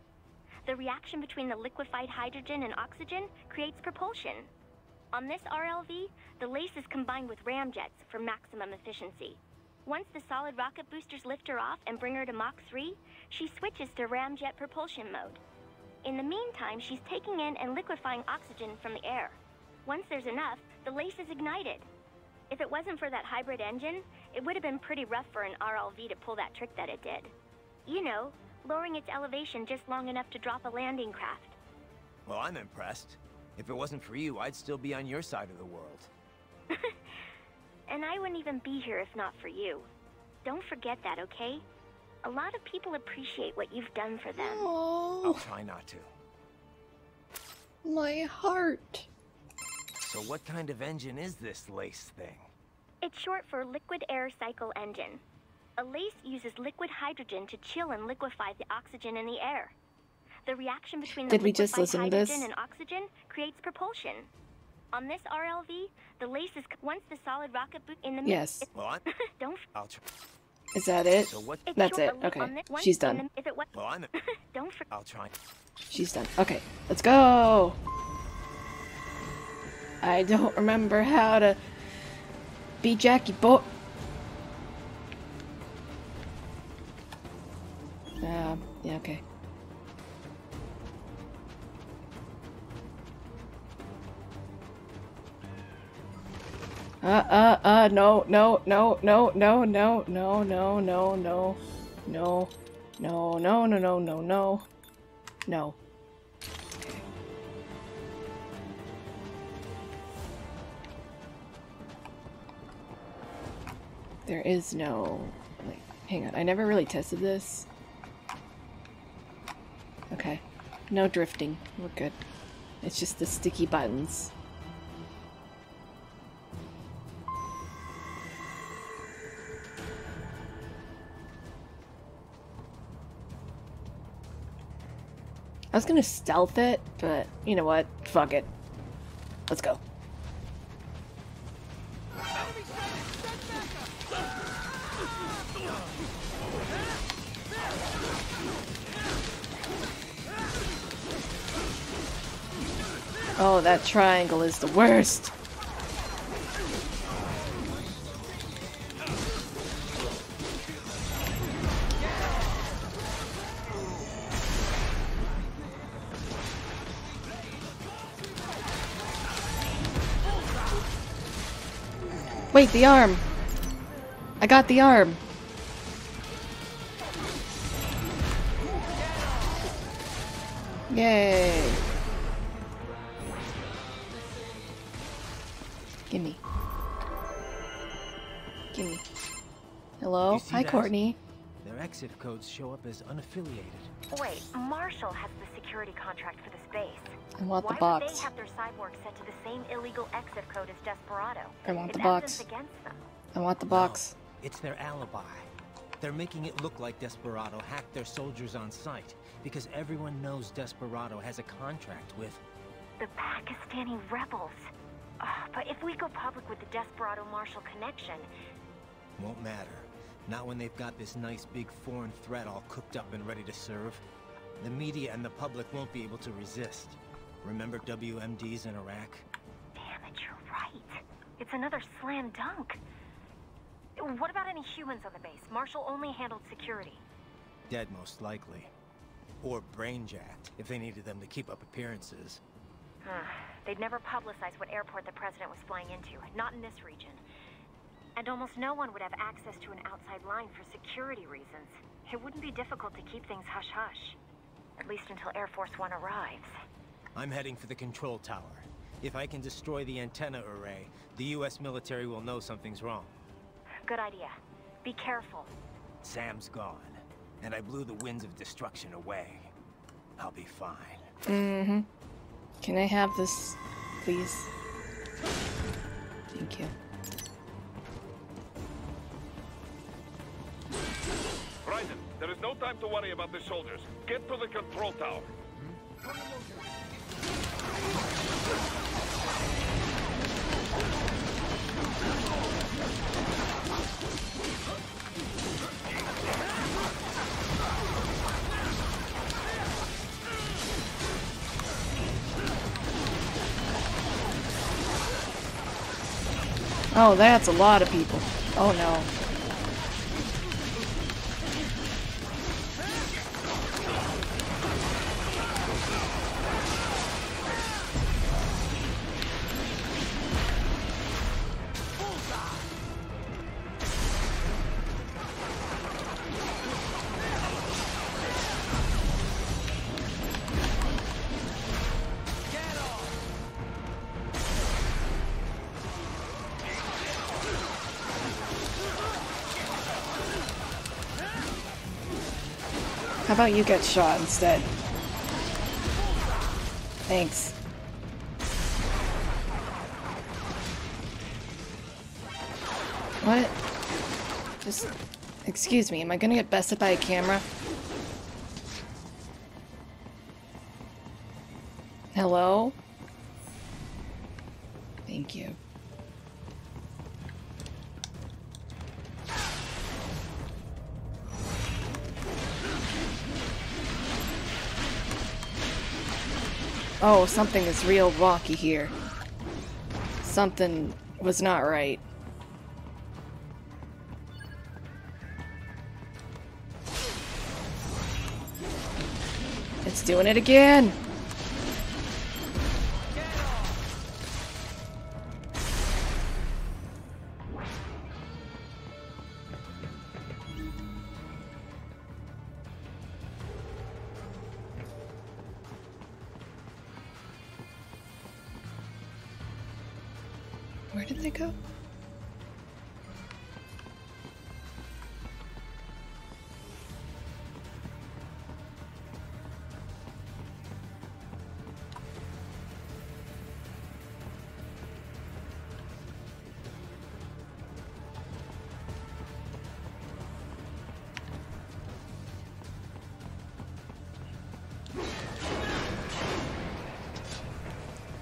Speaker 7: The reaction between the liquefied hydrogen and oxygen creates propulsion. On this RLV, the lace is combined with ramjets for maximum efficiency. Once the solid rocket boosters lift her off and bring her to Mach 3, she switches to ramjet propulsion mode. In the meantime, she's taking in and liquefying oxygen from the air. Once there's enough, the lace is ignited. If it wasn't for that hybrid engine, it would have been pretty rough for an RLV to pull that trick that it did. You know, lowering its elevation just long enough to drop a landing craft.
Speaker 2: Well, I'm impressed. If it wasn't for you, I'd still be on your side of the world.
Speaker 7: And I wouldn't even be here if not for you. Don't forget that, okay? A lot of people appreciate what you've done for them.
Speaker 1: Oh,
Speaker 2: I'll try not to.
Speaker 1: my heart.
Speaker 2: So what kind of engine is this lace thing?
Speaker 7: It's short for Liquid Air Cycle Engine. A lace uses liquid hydrogen to chill and liquefy the oxygen in the air. The reaction between the
Speaker 1: Did we just
Speaker 7: liquefied
Speaker 1: listen to this?
Speaker 7: hydrogen and oxygen creates propulsion. On this RLV, the lace is once the solid rocket boot in the
Speaker 1: Yes.
Speaker 2: Well,
Speaker 7: don't.
Speaker 2: I'll try.
Speaker 1: Is that it?
Speaker 2: So what?
Speaker 1: That's it. Okay. She's done.
Speaker 7: If it was,
Speaker 2: Well,
Speaker 7: don't.
Speaker 2: I'll try.
Speaker 1: She's done. Okay. Let's go. I don't remember how to be Jackie Boy. Yeah, okay. No, no, no, no, no, no, no, no, no, no, no, no, no, no, no, no, no, no. There is no... Wait, hang on. I never really tested this. Okay. No drifting. We're good. It's just the sticky buttons. I was gonna stealth it, but you know what? Fuck it. Let's go. Oh, that triangle is the worst. Wait, the arm. I got the arm. Yay. Gimme. Gimme. Hello? Hi,
Speaker 2: that?
Speaker 1: Courtney.
Speaker 2: Their exit codes show up as unaffiliated.
Speaker 8: Wait, Marshall has the security contract for this base.
Speaker 1: I want the
Speaker 8: Why would
Speaker 1: box.
Speaker 8: they have their cyborg set to the same illegal exit code as Desperado?
Speaker 1: I want the
Speaker 8: It's
Speaker 1: box.
Speaker 8: evidence against them.
Speaker 1: I want the box.
Speaker 2: No, it's their alibi. They're making it look like Desperado hacked their soldiers on site because everyone knows Desperado has a contract with...
Speaker 8: The Pakistani rebels. But if we go public with the Desperado-Marshall connection...
Speaker 2: Won't matter. Not when they've got this nice big foreign threat all cooked up and ready to serve. The media and the public won't be able to resist. Remember WMDs in Iraq?
Speaker 8: Damn it, you're right. It's another slam dunk. What about any humans on the base? Marshall only handled security.
Speaker 2: Dead, most likely. Or brain-jacked, if they needed them to keep up appearances.
Speaker 8: They'd never publicize what airport the president was flying into, not in this region. And almost no one would have access to an outside line for security reasons. It wouldn't be difficult to keep things hush-hush. At least until Air Force One arrives.
Speaker 2: I'm heading for the control tower. If I can destroy the antenna array, the US military will know something's wrong.
Speaker 8: Good idea. Be careful.
Speaker 2: Sam's gone, and I blew the winds of destruction away. I'll be fine.
Speaker 1: Mm-hmm. Can I have this, please? Thank you.
Speaker 9: Raiden, there is no time to worry about the soldiers. Get to the control tower.
Speaker 1: Oh, that's a lot of people. Oh no. How about you get shot instead? Thanks. What? Just... excuse me, am I gonna get bested by a camera? Hello? Thank you. Oh, something is real wonky here. Something was not right. It's doing it again! Where did they go?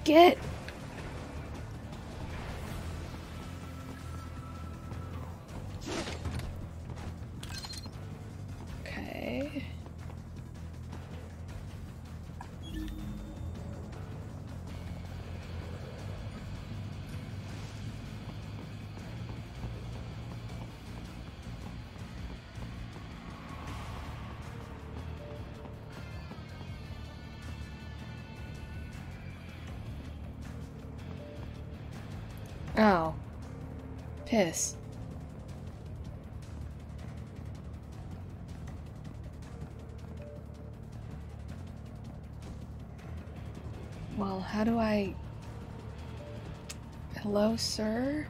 Speaker 1: Get! Okay. Oh. Piss. Well, how do I... Hello, sir?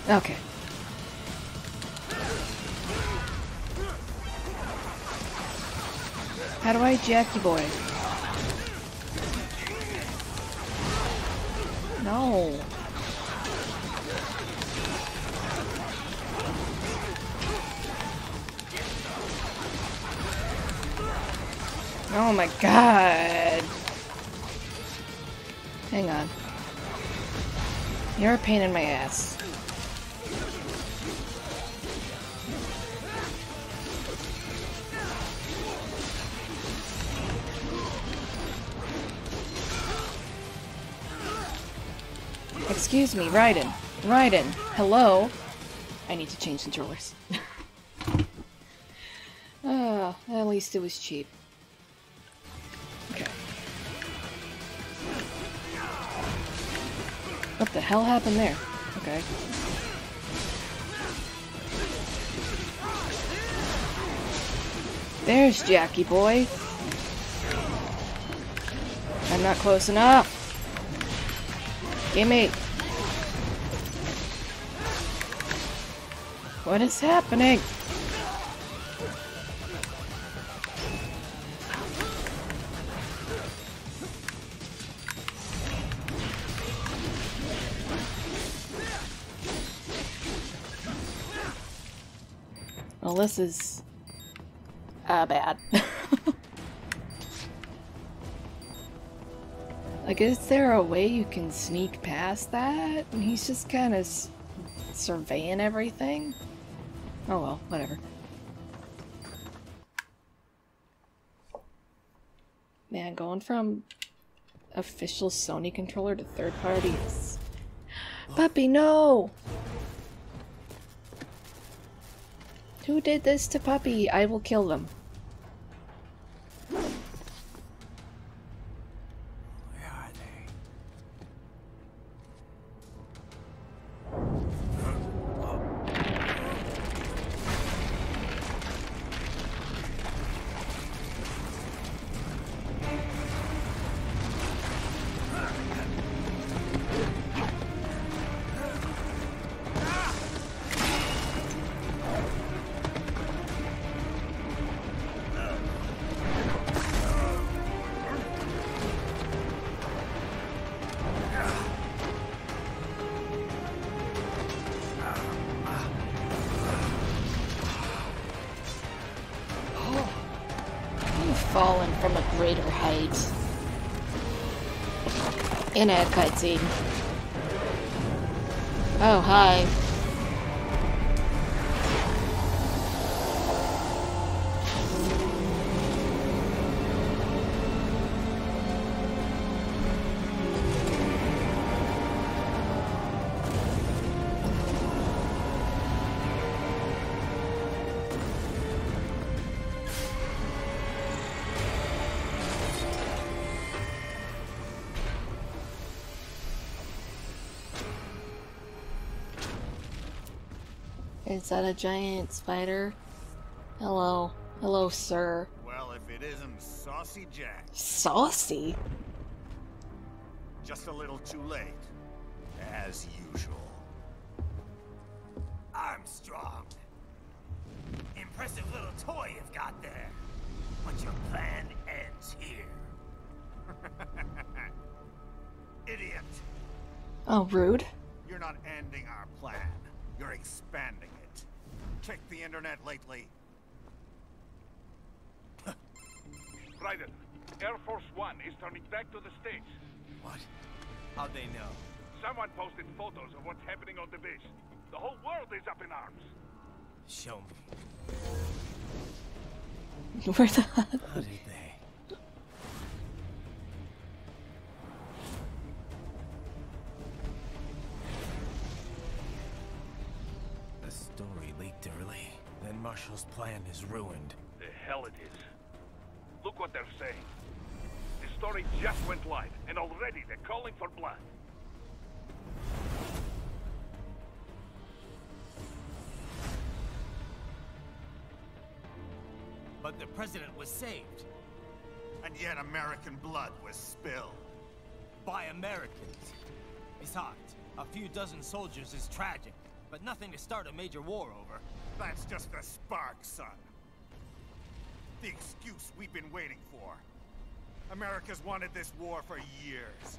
Speaker 1: Okay. How do I Jackie boy? No. Oh my god. Hang on. You're a pain in my ass. Excuse me, Raiden. Raiden, hello? I need to change controllers. At least it was cheap. Okay. What the hell happened there? Okay. There's Jackie boy. I'm not close enough. Gimme. What is happening? Well, this is bad. Like, is there a way you can sneak past that? And he's just kind of surveying everything? Oh well, whatever. Man, going from official Sony controller to third party is... Puppy, no! Who did this to Puppy? I will kill them. Fallen from a greater height in a cutscene. Oh, hi. Is that a giant spider? Hello. Hello, sir.
Speaker 10: Well, if it isn't Saucy Jack.
Speaker 1: Saucy?
Speaker 10: Just a little too late. As usual. Armstrong. Impressive little toy you've got there. But your plan ends here. Idiot.
Speaker 1: Oh, rude.
Speaker 10: You're not ending our plan. You're expanding it. Checked the internet lately?
Speaker 9: Raiden, Air Force One is turning back to the States.
Speaker 5: What? How'd they know?
Speaker 9: Someone posted photos of what's happening on the base. The whole world is up in arms.
Speaker 5: Show me.
Speaker 1: Where the hell?
Speaker 5: How did they?
Speaker 2: The story leaked early. Then Marshall's plan is ruined.
Speaker 9: The hell it is. Look what they're saying. The story just went live, and already they're calling for blood.
Speaker 5: But the president was saved.
Speaker 10: And yet American blood was spilled.
Speaker 5: By Americans. Besides, a few dozen soldiers is tragic, but nothing to start a major war over.
Speaker 10: That's just the spark, son. The excuse we've been waiting for. America's wanted this war for years.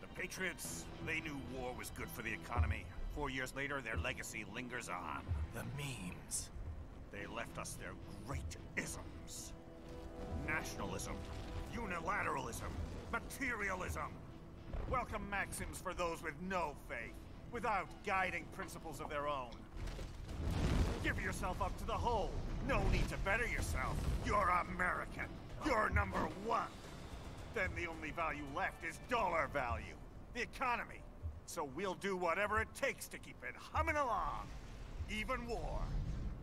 Speaker 10: The Patriots, they knew war was good for the economy. 4 years later, their legacy lingers on.
Speaker 2: The memes.
Speaker 10: They left us their great isms. Nationalism, unilateralism, materialism. Welcome maxims for those with no faith, without guiding principles of their own. Give yourself up to the whole. No need to better yourself. You're American. You're number one. Then the only value left is dollar value. The economy. So we'll do whatever it takes to keep it humming along. Even war.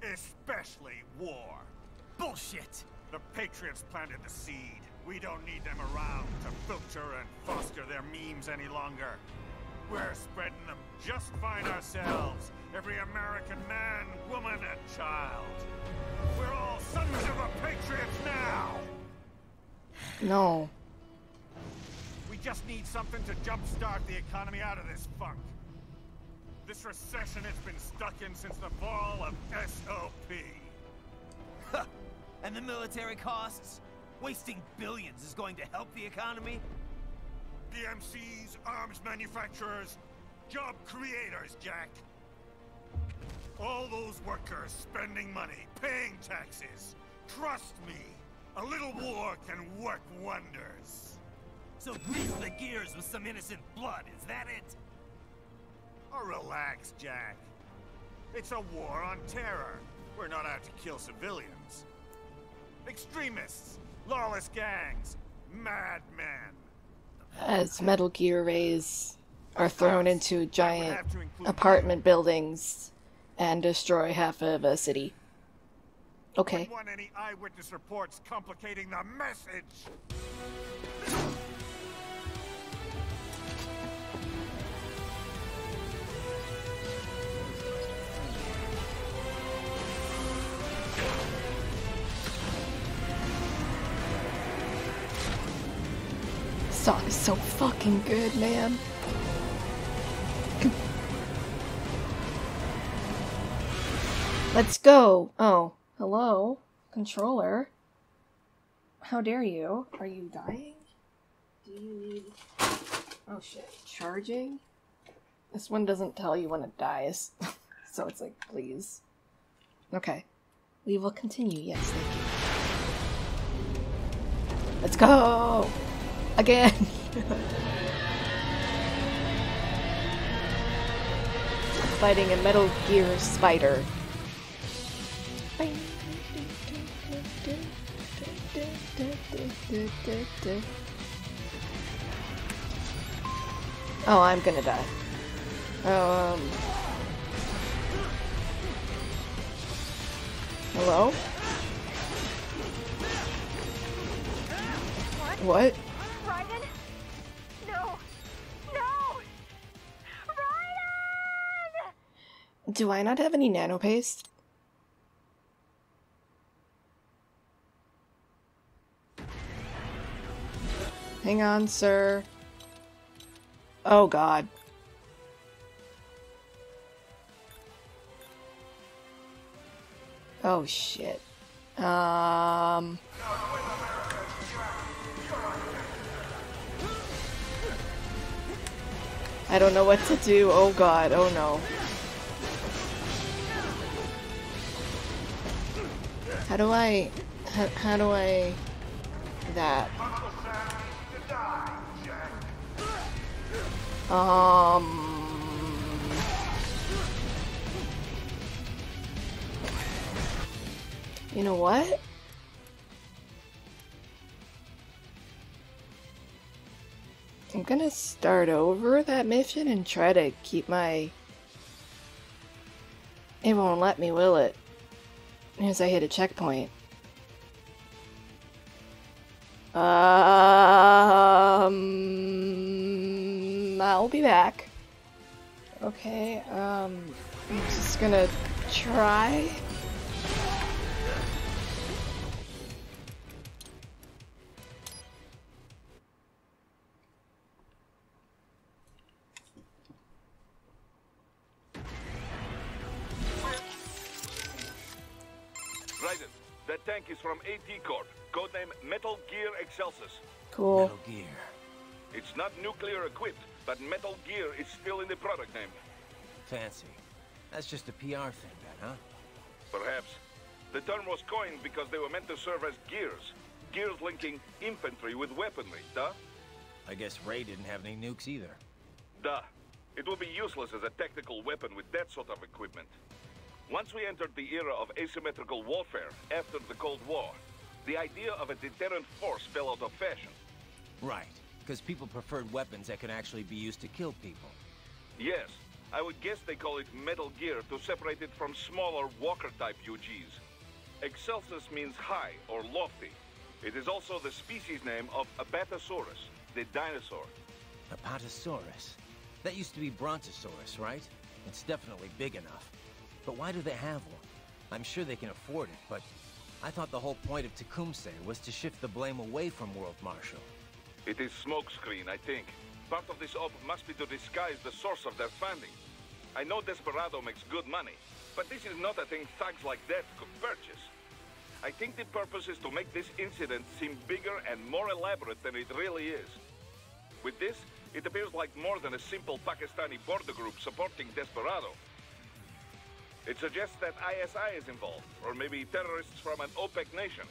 Speaker 10: Especially war.
Speaker 5: Bullshit!
Speaker 10: The Patriots planted the seed. We don't need them around to filter and foster their memes any longer. We're spreading them just fine ourselves. Every American man, woman, and child. We're all sons of the Patriots now!
Speaker 1: No.
Speaker 10: just need something to jumpstart the economy out of this funk. This recession it's been stuck in since the fall of SOP.
Speaker 5: And the military costs? Wasting billions is going to help the economy?
Speaker 10: DMCs, arms manufacturers, job creators, Jack. All those workers spending money, paying taxes. Trust me, a little war can work wonders.
Speaker 5: So grease the gears with some innocent blood, is that it?
Speaker 10: Oh, relax, Jack. It's a war on terror. We're not out to kill civilians. Extremists, lawless gangs, madmen.
Speaker 1: As Metal Gear rays are thrown into giant apartment buildings and destroy half of a city. Okay.
Speaker 10: Don't want any eyewitness reports complicating the message.
Speaker 1: This song is so fucking good, man. Let's go. Oh, hello, controller. How dare you? Are you dying? Do you need... Oh shit, charging? This one doesn't tell you when it dies. So it's like, please. Okay. We will continue, yes, thank you. Let's go! Again! Fighting a Metal Gear spider. Oh, I'm gonna die. Hello? What?
Speaker 8: Raiden? No! No! Raiden!
Speaker 1: Do I not have any nano paste? Hang on, sir. Oh, God. Oh, shit. I don't know what to do. Oh, God. Oh, no. How do I... that? You know what? I'm gonna start over that mission and try to keep my... It won't let me, will it? As I hit a checkpoint. I'll be back. Okay, I'm just gonna try.
Speaker 11: Raiden, that tank is from AT Corp, codename Metal Gear Excelsus.
Speaker 1: Cool.
Speaker 2: Metal Gear.
Speaker 11: It's not nuclear equipped, but Metal Gear is still in the product name.
Speaker 2: Fancy. That's just a PR thing then, huh?
Speaker 11: Perhaps. The term was coined because they were meant to serve as gears. Gears linking infantry with weaponry, duh?
Speaker 2: I guess Ray didn't have any nukes either.
Speaker 11: Duh. It will be useless as a tactical weapon with that sort of equipment. Once we entered the era of asymmetrical warfare, after the Cold War, the idea of a deterrent force fell out of fashion.
Speaker 2: Right, because people preferred weapons that could actually be used to kill people.
Speaker 11: Yes, I would guess they call it Metal Gear to separate it from smaller Walker-type UGs. Excelsus means high or lofty. It is also the species name of Apatosaurus, the dinosaur.
Speaker 2: Apatosaurus? That used to be Brontosaurus, right? It's definitely big enough. But why do they have one? I'm sure they can afford it, but I thought the whole point of Tecumseh was to shift the blame away from World Marshal.
Speaker 11: It is smokescreen, I think. Part of this op must be to disguise the source of their funding. I know Desperado makes good money, but this is not a thing thugs like that could purchase. I think the purpose is to make this incident seem bigger and more elaborate than it really is. With this, it appears like more than a simple Pakistani border group supporting Desperado. It suggests that ISI is involved, or maybe terrorists from an OPEC nation.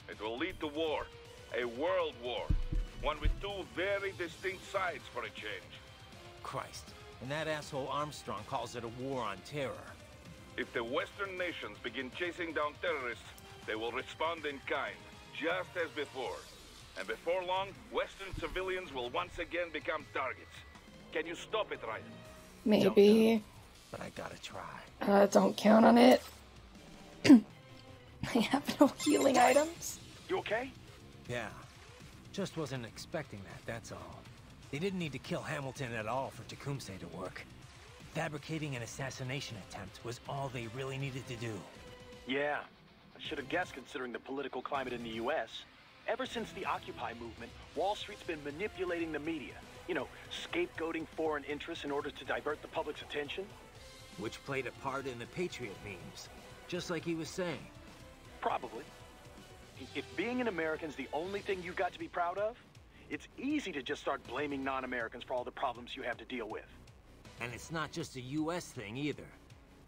Speaker 11: It will lead to war, a world war, one with two very distinct sides for a change.
Speaker 2: Christ, and that asshole Armstrong calls it a war on terror.
Speaker 11: If the Western nations begin chasing down terrorists, they will respond in kind, just as before. And before long, Western civilians will once again become targets. Can you stop it, Raiden?
Speaker 1: Maybe.
Speaker 2: But I gotta try.
Speaker 1: Don't count on it. I have no healing items.
Speaker 3: You okay?
Speaker 2: Yeah. Just wasn't expecting that, that's all. They didn't need to kill Hamilton at all for Tecumseh to work. Fabricating an assassination attempt was all they really needed to do.
Speaker 3: Yeah. I should have guessed considering the political climate in the U.S. Ever since the Occupy movement, Wall Street's been manipulating the media. You know, scapegoating foreign interests in order to divert the public's attention.
Speaker 2: Which played a part in the Patriot memes, just like he was saying.
Speaker 3: Probably. If being an American's the only thing you've got to be proud of, it's easy to just start blaming non-Americans for all the problems you have to deal with.
Speaker 2: And it's not just a U.S. thing either.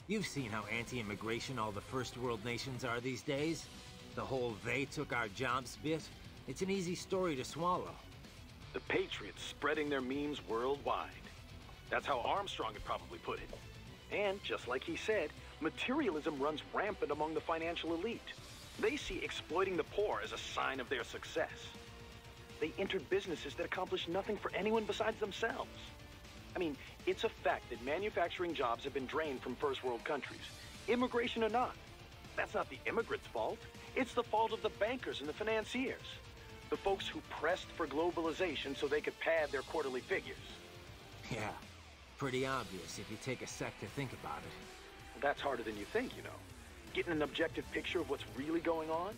Speaker 2: You've seen how anti-immigration all the first world nations are these days. The whole "they took our jobs" bit. It's an easy story to swallow.
Speaker 3: The Patriots spreading their memes worldwide. That's how Armstrong had probably put it. And, just like he said, materialism runs rampant among the financial elite. They see exploiting the poor as a sign of their success. They entered businesses that accomplish nothing for anyone besides themselves. I mean, it's a fact that manufacturing jobs have been drained from first world countries, immigration or not. That's not the immigrants' fault. It's the fault of the bankers and the financiers. The folks who pressed for globalization so they could pad their quarterly figures.
Speaker 2: Yeah, pretty obvious if you take a sec to think about it.
Speaker 3: That's harder than you think, you know. Getting an objective picture of what's really going on?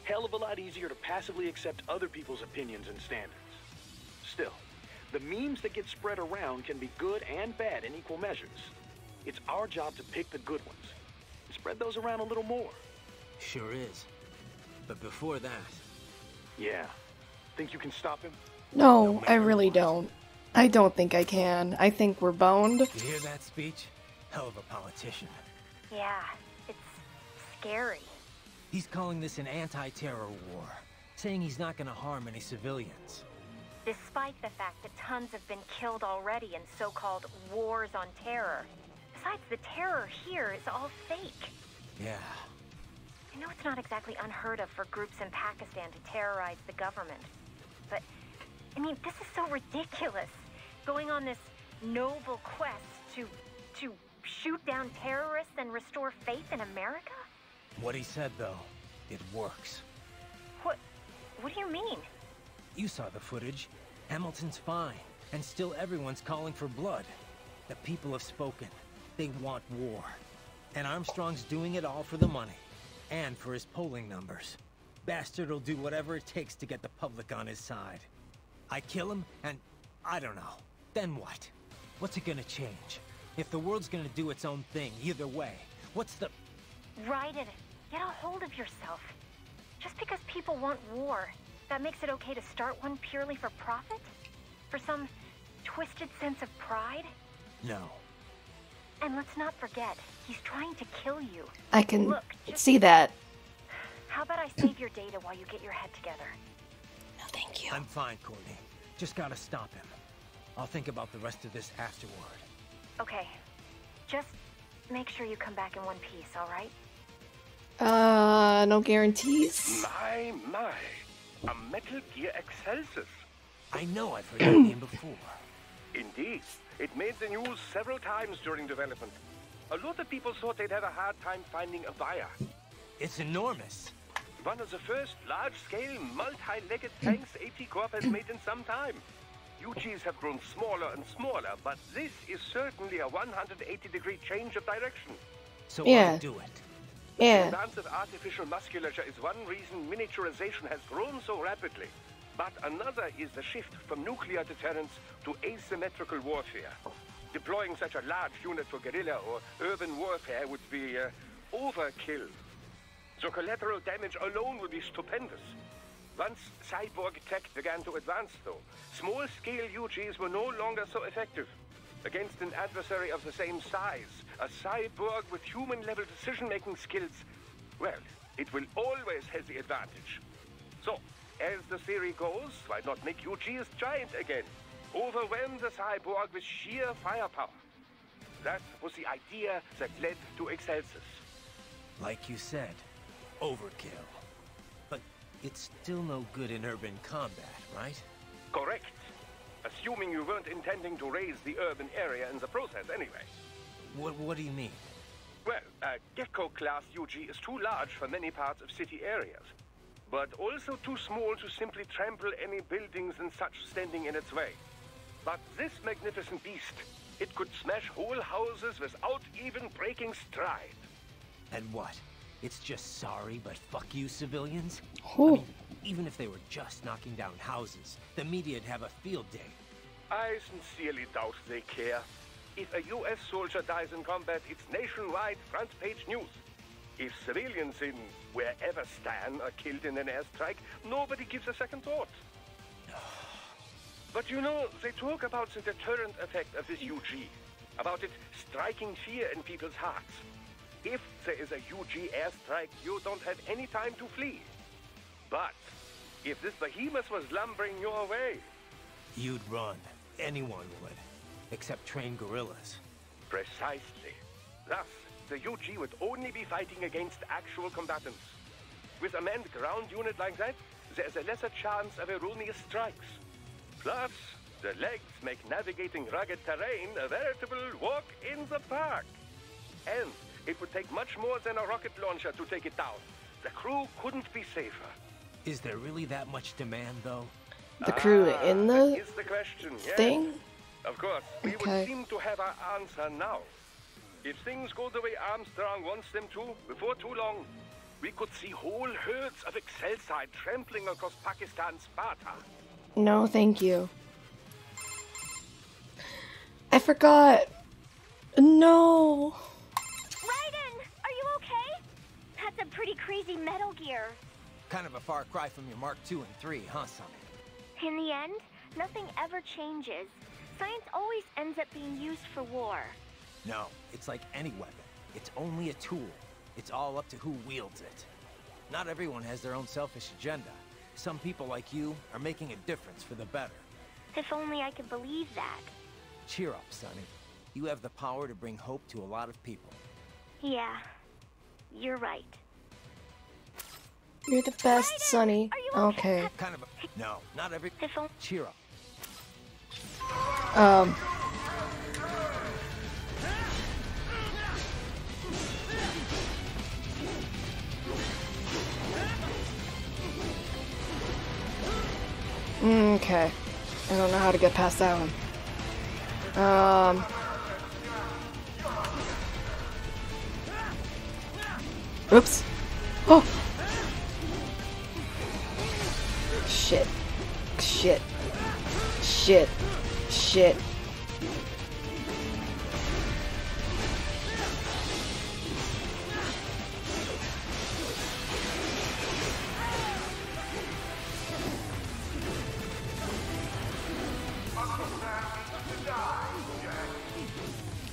Speaker 3: Hell of a lot easier to passively accept other people's opinions and standards. Still, the memes that get spread around can be good and bad in equal measures. It's our job to pick the good ones and spread those around a little more.
Speaker 2: Sure is. But before that...
Speaker 3: Yeah. Think you can stop him?
Speaker 1: No, I really don't. I don't think I can. I think we're boned.
Speaker 2: You hear that speech? Hell of a politician.
Speaker 8: Yeah, it's scary.
Speaker 2: He's calling this an anti-terror war, saying he's not gonna harm any civilians.
Speaker 8: Despite the fact that tons have been killed already in so-called wars on terror. Besides, the terror here is all fake.
Speaker 2: Yeah.
Speaker 8: I know it's not exactly unheard of for groups in Pakistan to terrorize the government. But, I mean, this is so ridiculous. Going on this noble quest to shoot down terrorists and restore faith in America?
Speaker 2: What he said, though, it works.
Speaker 8: What do you mean?
Speaker 2: You saw the footage. Hamilton's fine, and still everyone's calling for blood. The people have spoken. They want war. And Armstrong's doing it all for the money. And for his polling numbers. Bastard will do whatever it takes to get the public on his side. I kill him, and I don't know. Then what? What's it gonna change? If the world's gonna do its own thing, either way, what's the...
Speaker 8: Raiden, get a hold of yourself. Just because people want war, that makes it okay to start one purely for profit? For some twisted sense of pride?
Speaker 2: No.
Speaker 8: And let's not forget, he's trying to kill you.
Speaker 1: I can see that.
Speaker 8: How about I save your data while you get your head together?
Speaker 1: No, thank you.
Speaker 2: I'm fine, Courtney. Just gotta stop him. I'll think about the rest of this afterward.
Speaker 8: Okay. Just make sure you come back in one piece, alright?
Speaker 1: No guarantees.
Speaker 9: My. A Metal Gear Excelsis.
Speaker 2: I know I've heard that name before.
Speaker 9: Indeed. It made the news several times during development. A lot of people thought they'd have a hard time finding a buyer.
Speaker 2: It's enormous.
Speaker 9: One of the first large-scale, multi-legged tanks AT Corp has made in some time. UGs have grown smaller and smaller, but this is certainly a 180-degree change of direction.
Speaker 2: So
Speaker 1: yeah.
Speaker 2: I'll do it.
Speaker 1: Yeah.
Speaker 9: The advance of artificial musculature is one reason miniaturization has grown so rapidly. But another is the shift from nuclear deterrence to asymmetrical warfare. Deploying such a large unit for guerrilla or urban warfare would be overkill. The collateral damage alone would be stupendous. Once cyborg tech began to advance, though, small-scale UGs were no longer so effective. Against an adversary of the same size, a cyborg with human-level decision-making skills, well, it will always have the advantage. So, as the theory goes, why not make UGs giant again? Overwhelm the cyborg with sheer firepower. That was the idea that led to Excelsis.
Speaker 2: Like you said, overkill. But it's still no good in urban combat, right?
Speaker 9: Correct. Assuming you weren't intending to raise the urban area in the process anyway.
Speaker 2: What do you mean?
Speaker 9: Well, a Gecko-class UG is too large for many parts of city areas, but also too small to simply trample any buildings and such standing in its way. But this magnificent beast, it could smash whole houses without even breaking stride.
Speaker 2: And what? It's just sorry, but fuck you, civilians?
Speaker 1: Ooh.
Speaker 2: I mean, even if they were just knocking down houses, the media'd have a field day.
Speaker 9: I sincerely doubt they care. If a US soldier dies in combat, it's nationwide front-page news. If civilians in wherever Stan are killed in an airstrike, nobody gives a second thought. But you know, they talk about the deterrent effect of this UG, about it striking fear in people's hearts. If there is a UG airstrike, you don't have any time to flee. But if this behemoth was lumbering your way...
Speaker 2: You'd run. Anyone would. Except trained guerrillas.
Speaker 9: Precisely. Thus, the UG would only be fighting against actual combatants. With a manned ground unit like that, there's a lesser chance of erroneous strikes. Plus, the legs make navigating rugged terrain a veritable walk in the park. And it would take much more than a rocket launcher to take it down. The crew couldn't be safer.
Speaker 2: Is there really that much demand, though?
Speaker 1: The crew in the
Speaker 9: is the question, yes.
Speaker 1: thing?
Speaker 9: Of course, we would seem to have our answer now. If things go the way Armstrong wants them to, before too long, we could see whole herds of Excelsi trampling across Pakistan's Sparta.
Speaker 1: No, thank you. I forgot. No.
Speaker 7: Raiden, are you okay? That's a pretty crazy Metal Gear.
Speaker 5: Kind of a far cry from your Mark II and III, huh, Sonny?
Speaker 7: In the end, nothing ever changes. Science always ends up being used for war.
Speaker 2: No, it's like any weapon. It's only a tool. It's all up to who wields it. Not everyone has their own selfish agenda. Some people like you are making a difference for the better.
Speaker 7: If only I could believe that.
Speaker 2: Cheer up, Sonny. You have the power to bring hope to a lot of people.
Speaker 7: Yeah, you're right.
Speaker 1: You're the best,
Speaker 7: Raiden,
Speaker 1: Sonny.
Speaker 7: are you
Speaker 1: Okay.
Speaker 2: Kind of a... No, not every... Cheer up.
Speaker 1: Okay. I don't know how to get past that one. Oops. Oh! Shit. Shit. Shit. Shit.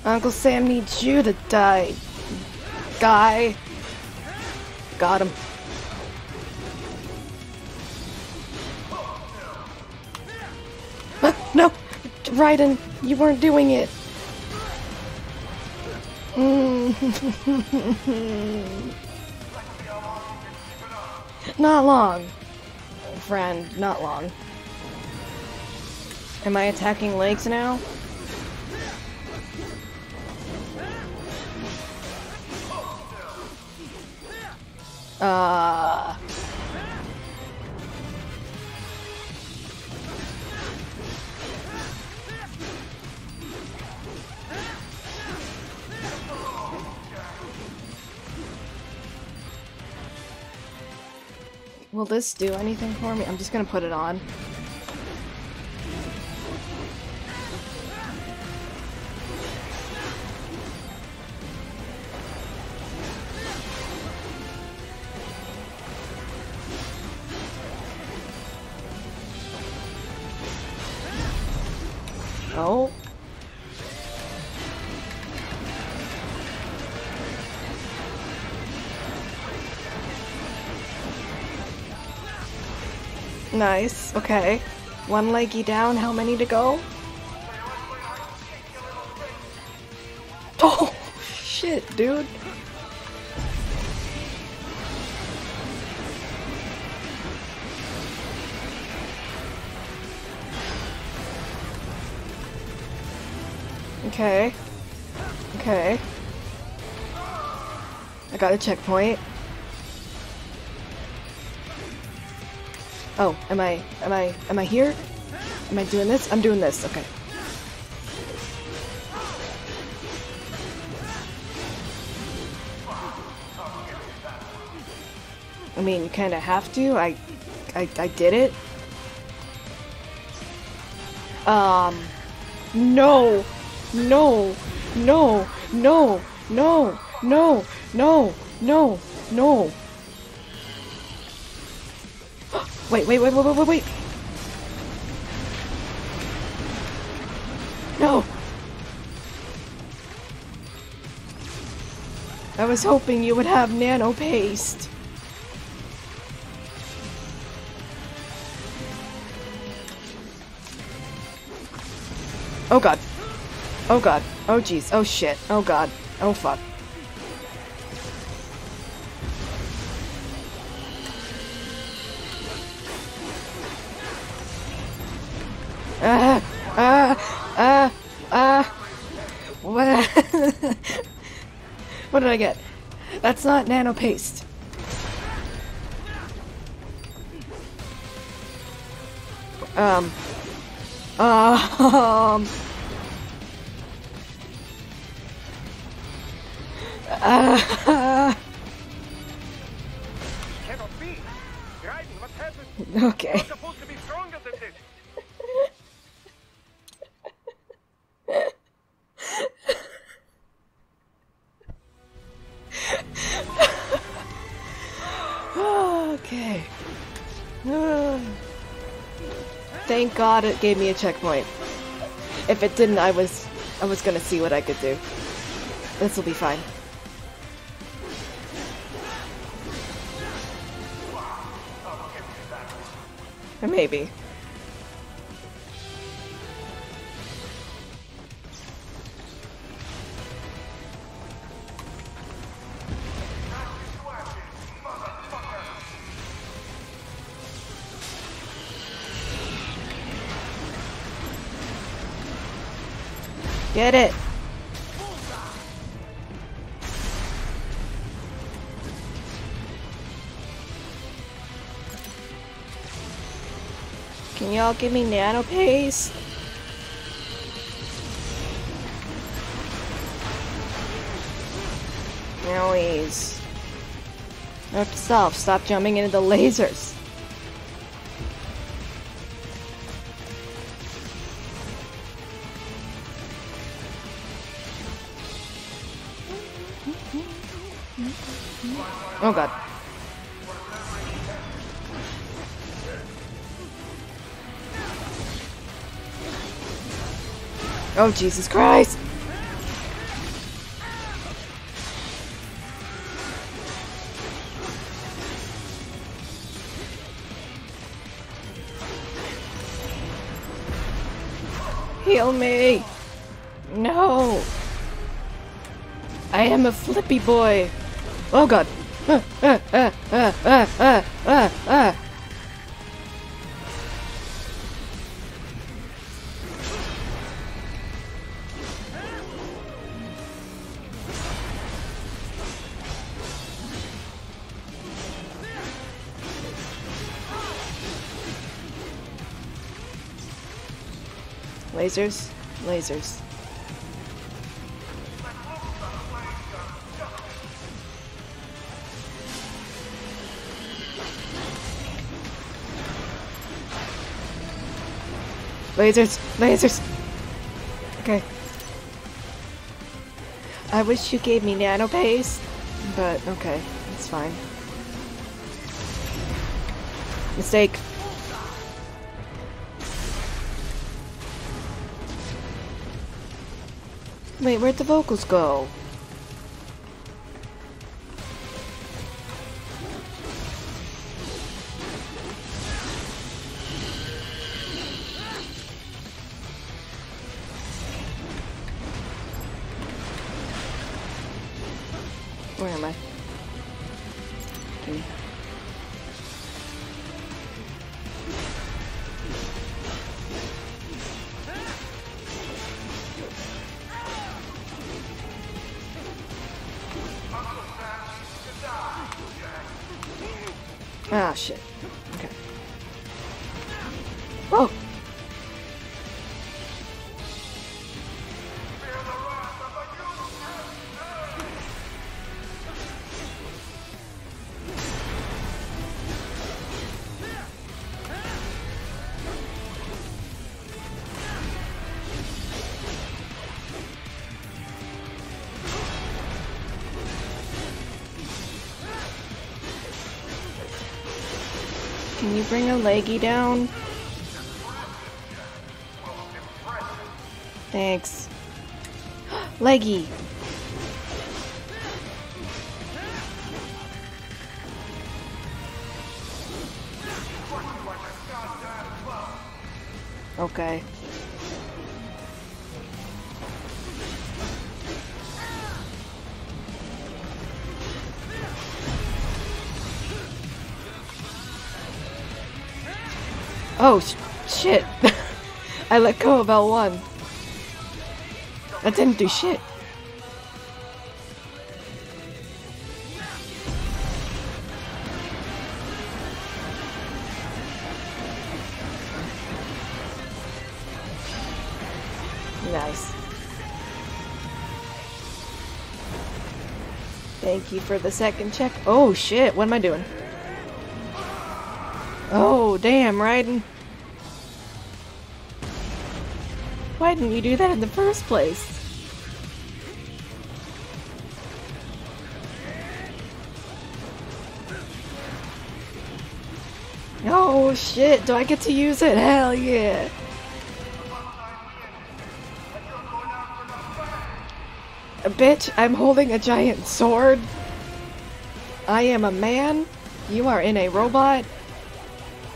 Speaker 1: Uncle Sam needs you to die, guy. Got him. No! Raiden, you weren't doing it. Not long. Friend, not long. Am I attacking legs now? Will this do anything for me? I'm just gonna put it on. Oh. Nice. Okay. One leggy down. How many to go? Oh, shit, dude. Okay. Okay. I got a checkpoint. Oh, am I here? Am I doing this? I'm doing this, okay. I mean, you kinda have to. I did it. No! No! No! No! No! No! No! No! No! Wait. No! I was hoping you would have nano paste. Oh god. Oh god. Oh jeez. Oh shit. Oh god. Oh fuck. What? What did I get? That's not nano paste.
Speaker 9: Cannot be. Raiden, what happened?
Speaker 1: Okay.
Speaker 9: You're supposed to be stronger than this.
Speaker 1: Okay. Thank God it gave me a checkpoint. If it didn't, I was gonna see what I could do. This will be fine. Or maybe. Get it! Can y'all give me nano paste? Noise. Note to self, stop jumping into the lasers. Oh god. Oh Jesus Christ! Heal me! No! I am a flippy boy! Oh god! Lasers, lasers. Lasers! Lasers! Okay. I wish you gave me nano paste, but okay, it's fine. Mistake. Wait, where'd the vocals go? Where am I? Okay. Ah, shit. Okay. Whoa! Can you bring a leggy down? Thanks. Leggy! Okay. Oh, shit. I let go of L1. That didn't do shit. Nice. Thank you for the second check. Oh, shit. What am I doing? Oh, damn, Raiden. Why didn't you do that in the first place? Oh, shit. Do I get to use it? Hell yeah. Bitch, I'm holding a giant sword. I am a man. You are in a robot.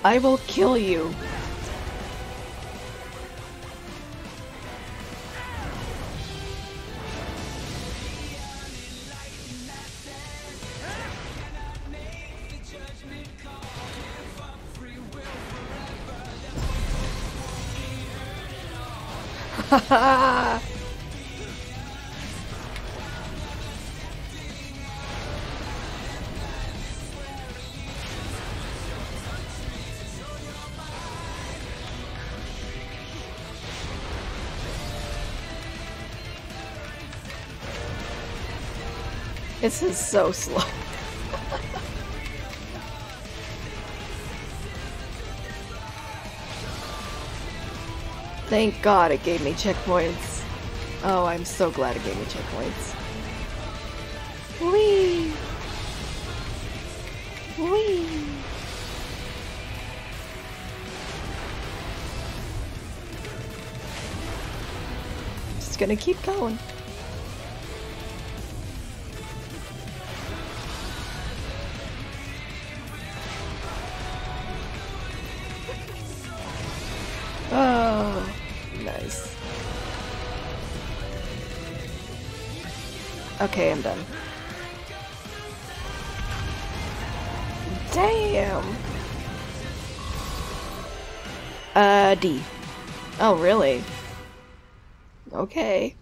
Speaker 1: I will kill you. Haha. This is so slow. Thank God it gave me checkpoints. Oh, I'm so glad it gave me checkpoints. Whee! Whee! Just gonna keep going. Oh, nice. Okay, I'm done. Damn! D. Oh, really? Okay.